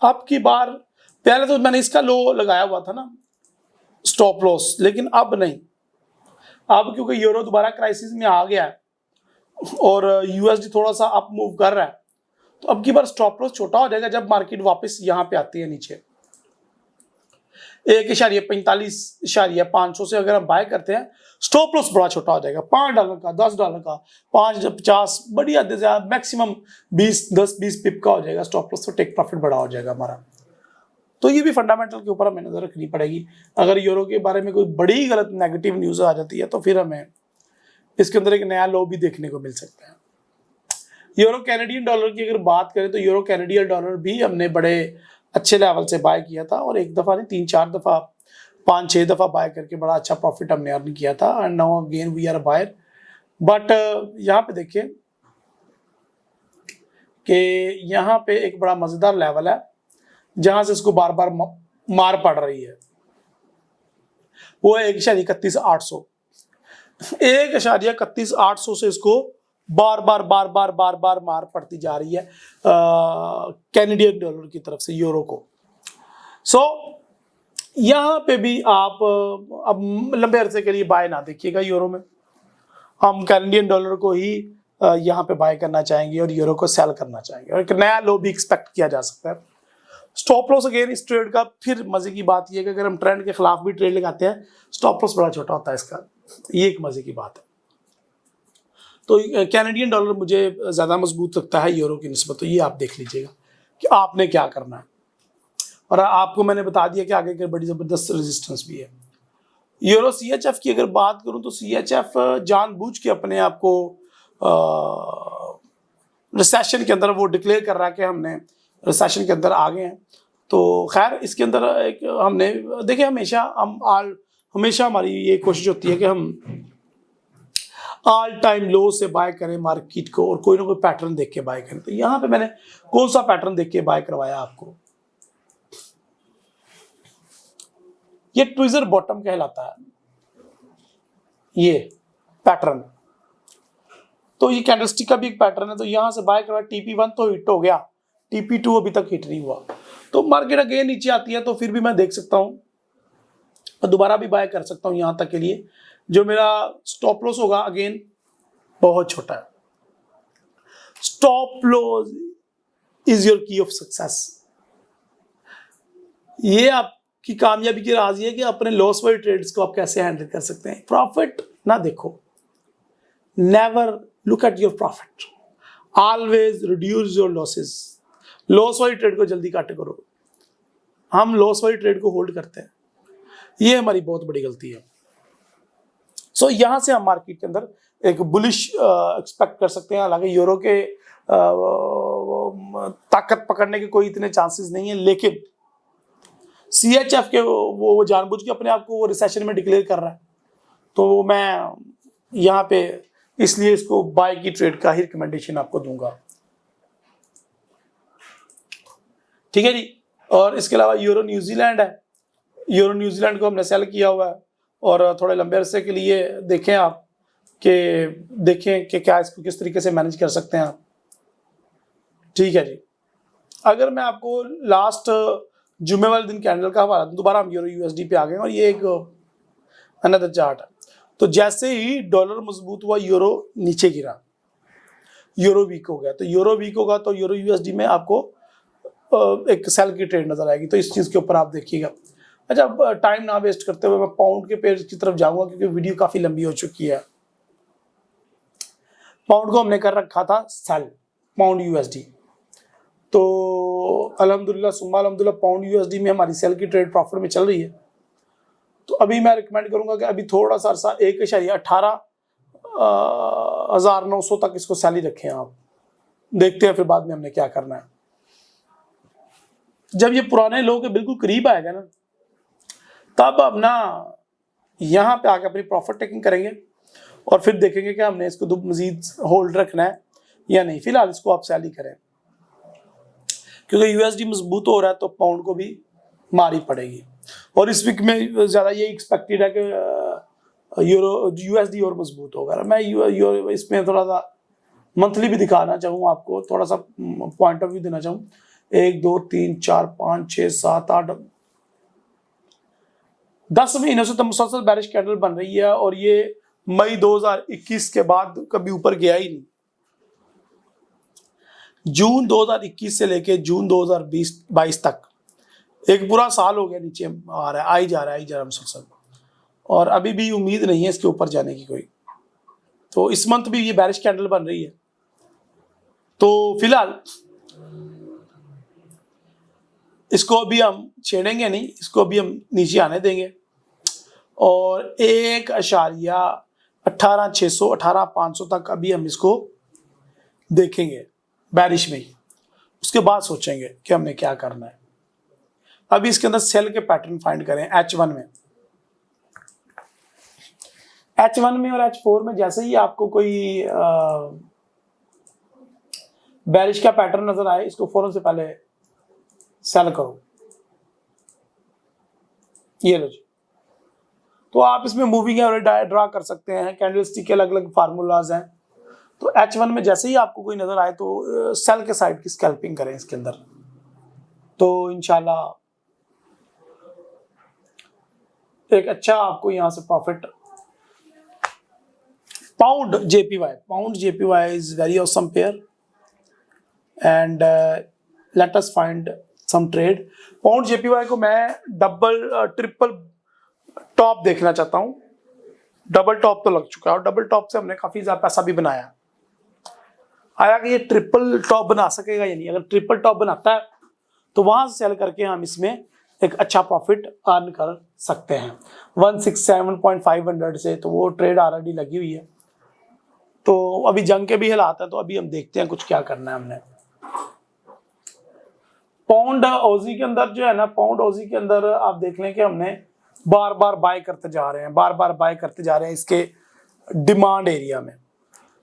अब की बार पहले तो मैंने इसका लो लगाया हुआ था ना स्टॉप लॉस, लेकिन अब नहीं। अब क्योंकि यूरो दोबारा क्राइसिस में आ गया है और यूएसडी थोड़ा सा अप मूव कर रहा है, तो अब की बार स्टॉप लॉस छोटा हो जाएगा जब मार्केट वापस यहाँ पे आती है नीचे। 1.45/500 से अगर हम बाय करते हैं, स्टॉप लॉस बड़ा छोटा हो जाएगा, $5 का, $10 का, 5.50, बड़ी हद से मैक्सिमम 10-20 पिप का हो जाएगा स्टॉप लॉस, तो टेक प्रॉफिट बड़ा हो जाएगा हमारा। तो ये भी फंडामेंटल के ऊपर हमें नजर रखनी पड़ेगी। अगर यूरो के बारे में कोई बड़ी गलत नेगेटिव न्यूज आ जाती है तो फिर हमें इसके अंदर एक नया लो भी देखने को मिल सकता है। यूरो कैनेडियन डॉलर की अगर बात करें तो यूरो कैनेडियन डॉलर भी हमने बड़े अच्छे लेवल से बाय किया था, और एक दफा नहीं 3-4 दफा, 5-6 दफा बाय करके बड़ा अच्छा प्रॉफिट हमने अर्न किया था। And now again we are buyer. But यहाँ पे देखिए कि यहाँ पे एक बड़ा मजेदार लेवल है जहां से इसको बार बार मार पड़ रही है, वो है 1.31800। 1.31800 से इसको बार बार मार पड़ती जा रही है कैनेडियन डॉलर की तरफ से यूरो को। सो यहाँ पे भी आप अब लंबे अरसे के लिए बाय ना देखिएगा यूरो में, हम कैनेडियन डॉलर को ही यहाँ पे बाय करना चाहेंगे और यूरो को सेल करना चाहेंगे, और एक नया लो भी एक्सपेक्ट किया जा सकता है। स्टॉप लॉस अगेन इस ट्रेड का फिर मजे की बात यह है कि अगर हम ट्रेंड के खिलाफ भी ट्रेड लगाते हैं स्टॉप लॉस बड़ा छोटा होता है इसका, ये एक मजे की बात है। तो कैनेडियन डॉलर मुझे ज़्यादा मजबूत लगता है यूरो की निस्बत, तो ये आप देख लीजिएगा कि आपने क्या करना है। और आपको मैंने बता दिया कि आगे के बड़ी ज़बरदस्त रेजिस्टेंस भी है। यूरो CHF की अगर बात करूं तो CHF जानबूझ के अपने आप को रिसेशन के अंदर वो डिक्लेयर कर रहा है कि हमने रिसेशन के अंदर आ गए हैं। तो खैर इसके अंदर एक हमने देखिए हमेशा हमारी ये कोशिश होती है कि हम ऑल टाइम लो से बाय करें मार्केट को और कोई ना कोई पैटर्न देख के बाय करें। तो यहाँ पे मैंने कौन सा पैटर्न देख के बाय करवाया आपको, ये ट्विजर बॉटम कहलाता है ये पैटर्न। तो ये कैंडलस्टिक का भी एक पैटर्न है, तो यहां से बाय करवाया। TP1 तो हिट हो गया, TP2 अभी तक हिट नहीं हुआ, तो मार्केट अगेन नीचे आती है तो फिर भी मैं देख सकता हूं और दोबारा भी बाय कर सकता हूं यहां तक के लिए। जो मेरा स्टॉप लॉस होगा अगेन बहुत छोटा है। स्टॉप लॉस इज योर की ऑफ सक्सेस। ये आपकी कामयाबी की राज ये है कि अपने लॉस वाले ट्रेड्स को आप कैसे हैंडल कर सकते हैं। प्रॉफिट ना देखो, never look at your profit, always reduce your losses. Loss वाली ट्रेड को जल्दी काट करो, हम लॉस वाली ट्रेड को होल्ड करते हैं, ये हमारी बहुत बड़ी गलती है। सो यहां से हम मार्केट के अंदर एक बुलिश एक्सपेक्ट कर सकते हैं। हालांकि यूरो के ताकत पकड़ने के कोई इतने चांसेस नहीं है, लेकिन CHF के वो जानबूझ के अपने आप को वो रिसेशन में डिक्लेयर कर रहा है, तो मैं यहाँ पे इसलिए इसको बाय की ट्रेड का ही रिकमेंडेशन आपको दूंगा, ठीक है जी। और इसके अलावा यूरो न्यूजीलैंड है, यूरो न्यूजीलैंड को हमने सेल किया हुआ है और थोड़े लंबे अरसे के लिए देखें कि क्या इसको किस तरीके से मैनेज कर सकते हैं आप, ठीक है जी। अगर मैं आपको लास्ट जुम्मे वाले दिन कैंडल का हवाला दूं, दोबारा हम यूरो USD पे आ गए और ये एक अनदर चार्ट है। तो जैसे ही डॉलर मजबूत हुआ यूरो नीचे गिरा, यूरो वीक हो गया। तो यूरो वीक होगा तो यूरो USD में आपको एक सेल की ट्रेड नजर आएगी, तो इस चीज के ऊपर आप देखिएगा। अच्छा, अब टाइम ना वेस्ट करते हुए मैं पाउंड के पेयर की तरफ जाऊंगा क्योंकि वीडियो काफी लंबी हो चुकी है। पाउंड को हमने कर रखा था सेल, पाउंड USD। तो अल्हम्दुलिल्लाह सुम्मा अल्हम्दुलिल्लाह पाउंड USD में हमारी सेल की ट्रेड प्रॉफिट में चल रही है। तो अभी मैं रिकमेंड करूंगा कि अभी थोड़ा सा अरसा 1.18,900 तक इसको सेल ही रखें आप, देखते हैं फिर बाद में हमने क्या करना है। जब ये पुराने लो के बिल्कुल करीब आएगा ना, तब अब ना यहाँ पे आके अपनी प्रॉफिट टेकिंग करेंगे और फिर देखेंगे कि हमने इसको मजीद होल्ड रखना है या नहीं। फिलहाल इसको आप सेल ही करें क्योंकि USD मजबूत हो रहा है तो पाउंड को भी मारी पड़ेगी। और इस वीक में ज्यादा ये एक्सपेक्टेड है कि USD और मजबूत होगा। मैं इसमें थोड़ा सा मंथली भी दिखाना चाहूँ आपको, थोड़ा सा पॉइंट ऑफ व्यू देना चाहूँ। 1 2 3 4 5 6 7 8 10 महीनों से तो मुसलसल बैरिश कैंडल बन रही है और ये मई 2021 के बाद कभी ऊपर गया ही नहीं। जून 2021 से लेके जून 2022 तक एक पूरा साल हो गया नीचे आ रहा है, आई जा रहा है मुसलसल, और अभी भी उम्मीद नहीं है इसके ऊपर जाने की कोई। तो इस मंथ भी ये बैरिश कैंडल बन रही है। तो फिलहाल इसको अभी हम छेड़ेंगे नहीं, इसको अभी हम नीचे आने देंगे और 1.18600 18500 तक अभी हम इसको देखेंगे बैरिश में ही। उसके बाद सोचेंगे कि हमने क्या करना है। अभी इसके अंदर सेल के पैटर्न फाइंड करें H1 में, H1 में और H4 में। जैसे ही आपको कोई बैरिश का पैटर्न नजर आए, इसको फौरन से पहले सेल करो। ये लो जी। तो आप इसमें मूविंग एवरेज ड्रा कर सकते हैं, कैंडलस्टिक के अलग अलग फार्मूलाज हैं, तो H1 में जैसे ही आपको कोई नजर आए तो सेल के साइड की स्कैल्पिंग करें इसके अंदर, तो इंशाल्लाह एक अच्छा आपको यहां से profit. Pound JPY is very awesome pair and let us find some trade. Pound JPY को मैं डबल ट्रिपल टॉप देखना चाहता हूं। डबल टॉप तो लग चुका है और डबल टॉप से हमने काफी ज्यादा पैसा भी बनाया। आया कि ये ट्रिपल टॉप बना सकेगा या नहीं। अगर ट्रिपल टॉप बनाता है तो वहां से सेल करके हम इसमें एक अच्छा प्रॉफिट अर्न कर सकते हैं 167.500 से। तो वो ट्रेड ऑलरेडी लगी हुई है। तो अभी जंग के भी हालात है, तो अभी हम देखते हैं कुछ क्या करना है हमने। पाउंड ओजी के अंदर जो है ना, पाउंड ओजी के अंदर आप देख लें कि हमने बार बार बाय करते जा रहे हैं इसके डिमांड एरिया में।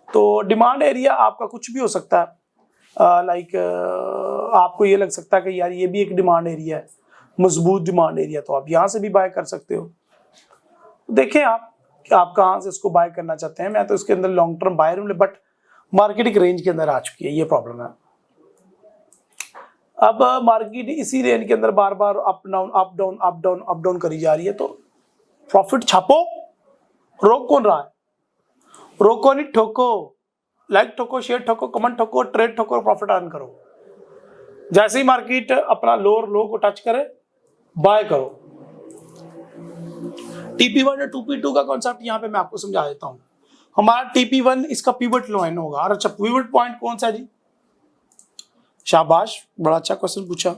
तो डिमांड एरिया आपका कुछ भी हो सकता है। लाइक आपको ये लग सकता है कि यार ये भी एक डिमांड एरिया है, मजबूत डिमांड एरिया, तो आप यहाँ से भी बाय कर सकते हो। देखें आप कि आप कहाँ से इसको बाय करना चाहते हैं। मैं तो इसके अंदर लॉन्ग टर्म बायर हूँ, बट मार्केट एक रेंज के अंदर आ चुकी है, ये प्रॉब्लम है। अब मार्केट इसी रेंज के अंदर बार बार अप डाउन करी जा रही है, तो प्रॉफिट छापो। रोक कौन रहा है? रोको नहीं, ठोको। लाइक ठोको, शेयर ठोको, कमेंट ठोको, ट्रेड ठोको, प्रॉफिट अर्न करो। जैसे ही मार्केट अपना लोअर लो को टच करे बाय करो। TP1 और 2P2 का कॉन्सेप्ट यहाँ पे मैं आपको समझा देता हूँ। हमारा TP1 इसका पिवट लाइन होगा। और अच्छा, पिवट पॉइंट कौन सा है जी? शाबाश, बड़ा अच्छा क्वेश्चन पूछा।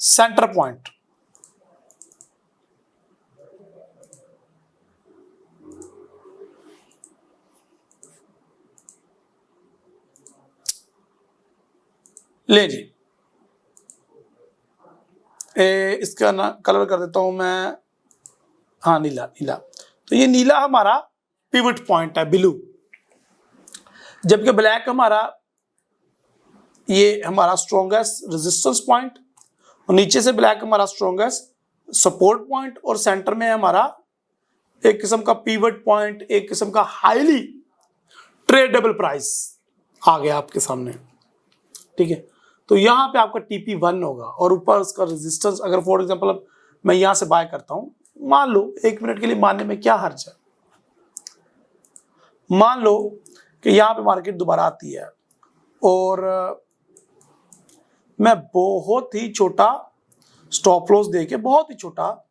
Centre point. ले जी, इसका ना कलर कर देता हूं मैं, हाँ नीला। तो ये नीला हमारा पिवट पॉइंट है, ब्लू। जबकि ब्लैक ये हमारा स्ट्रॉन्गेस्ट रेजिस्टेंस पॉइंट, और नीचे से ब्लैक हमारा स्ट्रॉन्गेस्ट सपोर्ट पॉइंट, और सेंटर में हमारा एक किस्म का पिवट पॉइंट, एक किस्म का हाईली ट्रेडेबल प्राइस आ गया आपके सामने। ठीक है, तो यहां पे आपका TP1 होगा और ऊपर उसका रेजिस्टेंस। अगर फॉर एग्जांपल मैं यहां से बाय करता हूं, मान लो 1 मिनट के लिए मानने में क्या हर्ज है। मान लो कि यहां पे मार्केट दोबारा आती है और मैं बहुत ही छोटा स्टॉप लॉस देके बहुत ही छोटा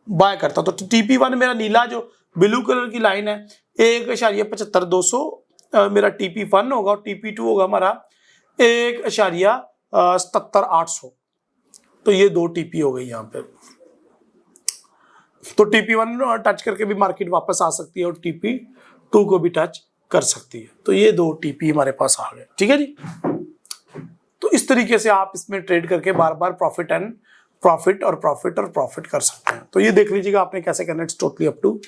बाय करता हूं, तो TP1 मेरा नीला जो ब्लू कलर की लाइन है 1.75200 मेरा TP1 होगा, और TP2 होगा हमारा 1.77800। तो ये 2 TP हो गई यहाँ पे। तो TP1 टच करके भी मार्केट वापस आ सकती है और TP2 को भी टच कर सकती है। तो ये 2 TP हमारे पास आ गए। ठीक है जी। तो इस तरीके से आप इसमें ट्रेड करके बार बार प्रॉफिट कर सकते हैं। तो ये देख लीजिएगा आपने कैसे करना है। It's totally up to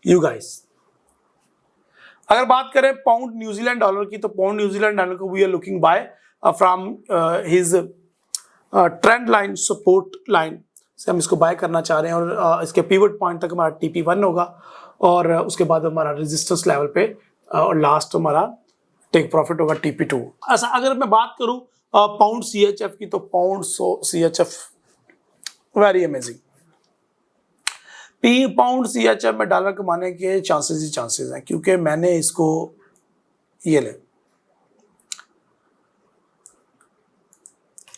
you guys. अगर बात करें पाउंड न्यूजीलैंड डॉलर की, तो पाउंड न्यूजीलैंड डॉलर को we are looking buy from his trend line, support line से हम इसको बाय करना चाह रहे हैं। और इसके पिवट पॉइंट तक हमारा TP1 होगा, और उसके बाद हमारा रेजिस्टेंस लेवल पे और लास्ट हमारा टेक प्रॉफिट होगा TP2। ऐसा अगर मैं बात करूं पाउंड CHF की, तो pound CHF very amazing. Pound CHF में डॉलर कमाने के चांसेस ही चांसेस हैं, क्योंकि मैंने इसको ये ले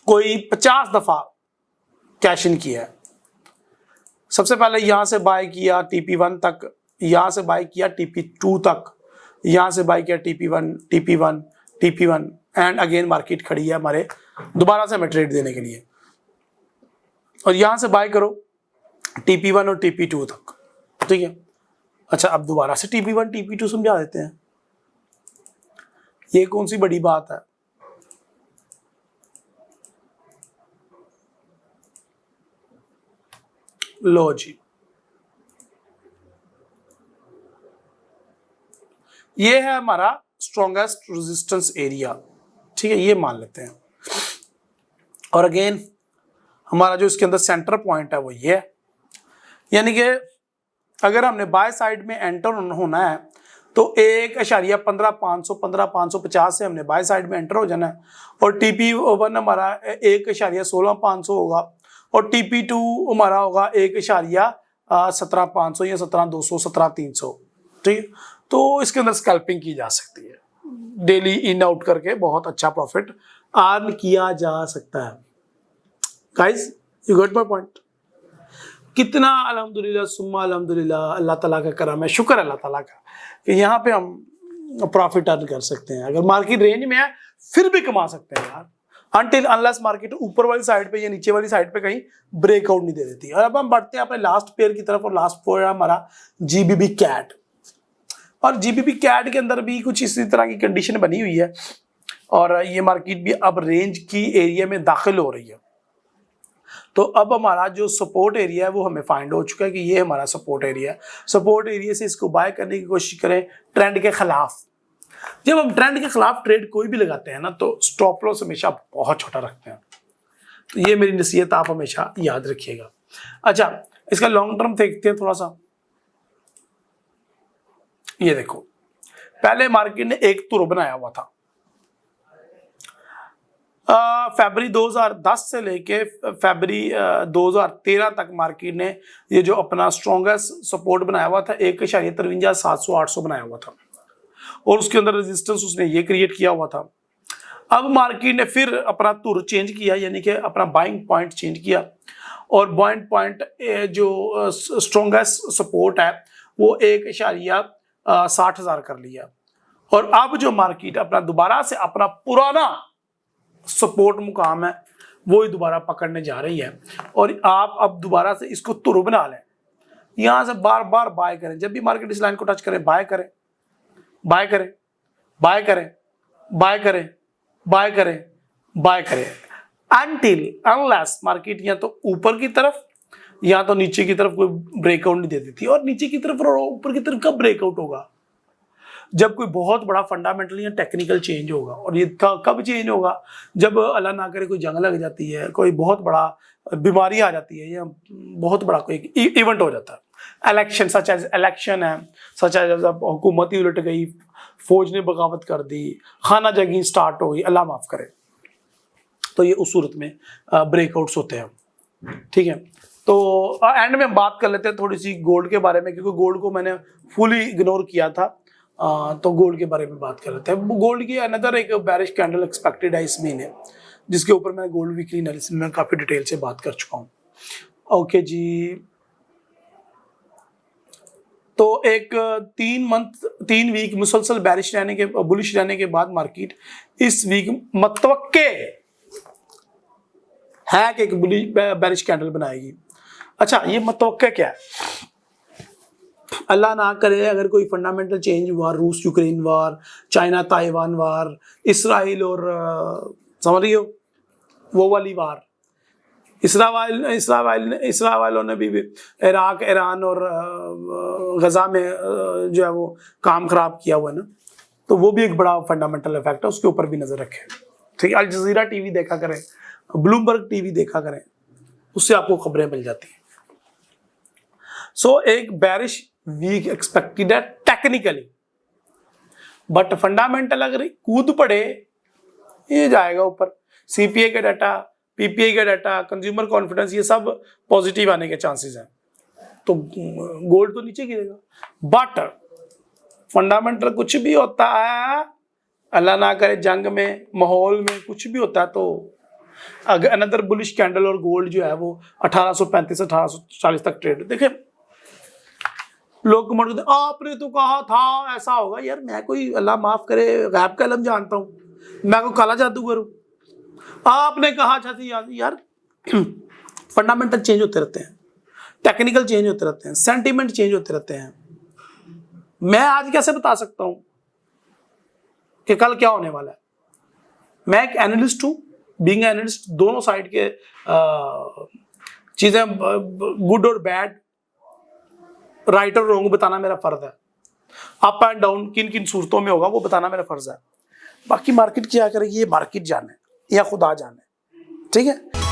कोई 50 दफा कैश इन किया है। सबसे पहले यहां से बाय किया TP1 तक, यहां से बाय किया TP2 तक, यहां से बाय किया TP1 एंड अगेन मार्केट खड़ी है हमारे दोबारा से हमें ट्रेड देने के लिए, और यहां से बाय करो TP1 और TP2 तक। ठीक है, अच्छा अब दोबारा से TP1 TP2 समझा देते हैं। ये कौन सी बड़ी बात है। लो जी, ये है हमारा स्ट्रॉन्गेस्ट रेजिस्टेंस एरिया। ठीक है, ये मान लेते हैं। और अगेन हमारा जो इसके अंदर सेंटर पॉइंट है वो ये है। यानी कि अगर हमने बाय साइड में एंटर होना है तो 1.15 15,550 से हमने बाय साइड में एंटर हो जाना है, और TP1 हमारा 1.16,500 होगा, और TP2 हमारा होगा 1.17,500 या 17,200 17,300। ठीक है, तो इसके अंदर स्कैल्पिंग की जा सकती है, डेली इन आउट करके बहुत अच्छा प्रॉफिट अर्न किया जा सकता है। Guys, you got my point? कितना अल्हम्दुलिल्लाह सुम्मा अल्हम्दुलिल्लाह, अल्लाह ताला का करम है, शुक्र अल्लाह ताला का कि यहाँ पे हम प्रॉफिट अर्न कर सकते हैं। अगर मार्केट रेंज में है फिर भी कमा सकते हैं यार, अनटिल अनलेस मार्केट ऊपर वाली साइड पे या नीचे वाली साइड पे कहीं ब्रेकआउट नहीं दे देती। और अब हम बढ़ते हैं अपने लास्ट पेयर की तरफ, और लास्ट पेयर हमारा GBP कैट। और GBP कैट के अंदर भी कुछ इसी तरह की कंडीशन बनी हुई है, और ये मार्केट भी अब रेंज की एरिया में दाखिल हो रही है। तो अब हमारा जो सपोर्ट एरिया है वो हमें फाइंड हो चुका है कि ये हमारा सपोर्ट एरिया है। सपोर्ट एरिया से इसको बाय करने की कोशिश करें ट्रेंड के खिलाफ। जब हम ट्रेंड के खिलाफ ट्रेड कोई भी लगाते हैं ना, तो स्टॉप लॉस हमेशा बहुत छोटा रखते हैं। तो ये मेरी नसीहत आप हमेशा याद रखिएगा। अच्छा, इसका लॉन्ग टर्म देखते हैं थोड़ा सा। ये देखो, पहले मार्केट ने एक तुर बनाया हुआ था फरवरी 2010 से लेके फरवरी 2013 तक। मार्केट ने ये जो अपना स्ट्रॉन्गेस्ट सपोर्ट बनाया हुआ था 1.53,700-800 बनाया हुआ था, और उसके अंदर रेजिस्टेंस उसने ये क्रिएट किया हुआ था। अब मार्केट ने फिर अपना तुर चेंज किया, यानी कि अपना बाइंग पॉइंट चेंज किया, और बाइंग पॉइंट जो स्ट्रॉन्गेस्ट सपोर्ट है वो 1.60,000 कर लिया। और अब जो मार्केट अपना दोबारा से अपना पुराना सपोर्ट मुकाम है वो ही दोबारा पकड़ने जा रही है, और आप अब दोबारा से इसको तुर बना लें। यहां से बार बार बाय करें, जब भी मार्केट इस लाइन को टच करे बाय करें, बाय करें, बाय करें, बाय करें, बाय करें, बाय करें, अनटिल अनलेस मार्केट या तो ऊपर की तरफ या तो नीचे की तरफ कोई ब्रेकआउट नहीं दे देती। और नीचे की तरफ और ऊपर की तरफ कब ब्रेकआउट होगा? जब कोई बहुत बड़ा फंडामेंटल या टेक्निकल चेंज होगा। और ये कब चेंज होगा? जब अल्लाह ना करे कोई जंग लग जाती है, कोई बहुत बड़ा बीमारी आ जाती है, या बहुत बड़ा कोई इवेंट हो जाता है, इलेक्शन सच एज इलेक्शन है, सच एज हुकूमत ही उलट गई, फौज ने बगावत कर दी, खाना जंगी स्टार्ट हो गई, अल्लाह माफ करे, तो ये उस सूरत में ब्रेकआउट्स होते हैं। ठीक है, तो एंड में हम बात कर लेते हैं थोड़ी सी गोल्ड के बारे में, क्योंकि गोल्ड को मैंने फुली इग्नोर किया था। तो गोल्ड के बारे में बात कर लेते हैं। गोल्ड की अनदर एक बेरिश कैंडल एक्सपेक्टेड है इस महीने, जिसके ऊपर मैं गोल्ड वीकली एनालिसिस में काफी डिटेल से बात कर चुका हूँ। ओके जी, तो एक 3 वीक मुसलसल बेरिश रहने के बुलिश रहने के बाद मार्केट इस वीक मतवक्के है कि एक बेरिश कैंडल बनाएगी। अच्छा, ये मतवक्का क्या है? अल्लाह ना करे अगर कोई फंडामेंटल चेंज हुआ, रूस यूक्रेन वार, चाइना ताइवान वार, इसराइल और समझ रही हो वो वाली वार, इसराइलों ने भी इराक, ईरान और गजा में जो है वो काम खराब किया हुआ है ना, तो वो भी एक बड़ा फंडामेंटल इफेक्ट है, उसके ऊपर भी नजर रखें। ठीक है, अल जजीरा टीवी देखा करें, ब्लूमबर्ग टीवी देखा करें, उससे आपको खबरें मिल जाती हैं। सो एक बेरिश वीक एक्सपेक्टेड है टेक्निकली, बट फंडामेंटल अगर कूद पड़े ये जाएगा ऊपर। सीपीआई का डाटा, पीपीआई का डाटा, कंज्यूमर कॉन्फिडेंस, ये सब पॉजिटिव आने के चांसेस हैं, तो गोल्ड तो नीचे गिरेगा। बट फंडामेंटल कुछ भी होता है, अल्लाह ना करे जंग में, माहौल में कुछ भी होता है, तो अगर अनदर बुलिश कैंडल और गोल्ड जो है वो 1835 से 1840 तक ट्रेड। देखे लोग कमेंट करते आपने तो कहा था ऐसा होगा। यार मैं कोई अल्लाह माफ करे गैब का इल्म जानता हूँ, मैं कोई काला जादूगर हूँ? आपने कहा था यार फंडामेंटल चेंज होते रहते हैं, टेक्निकल चेंज होते रहते हैं, सेंटीमेंट चेंज होते रहते हैं। मैं आज कैसे बता सकता हूँ कि कल क्या होने वाला है? मैं एक एनालिस्ट हूँ, बीइंग एनालिस्ट दोनों साइड के चीजें गुड और बैड, राइट और रॉन्ग बताना मेरा फर्ज है। अप एंड डाउन किन किन सूरतों में होगा वो बताना मेरा फर्ज है। बाकी मार्केट क्या करेगी ये मार्केट जाने या खुदा जाने। ठीक है।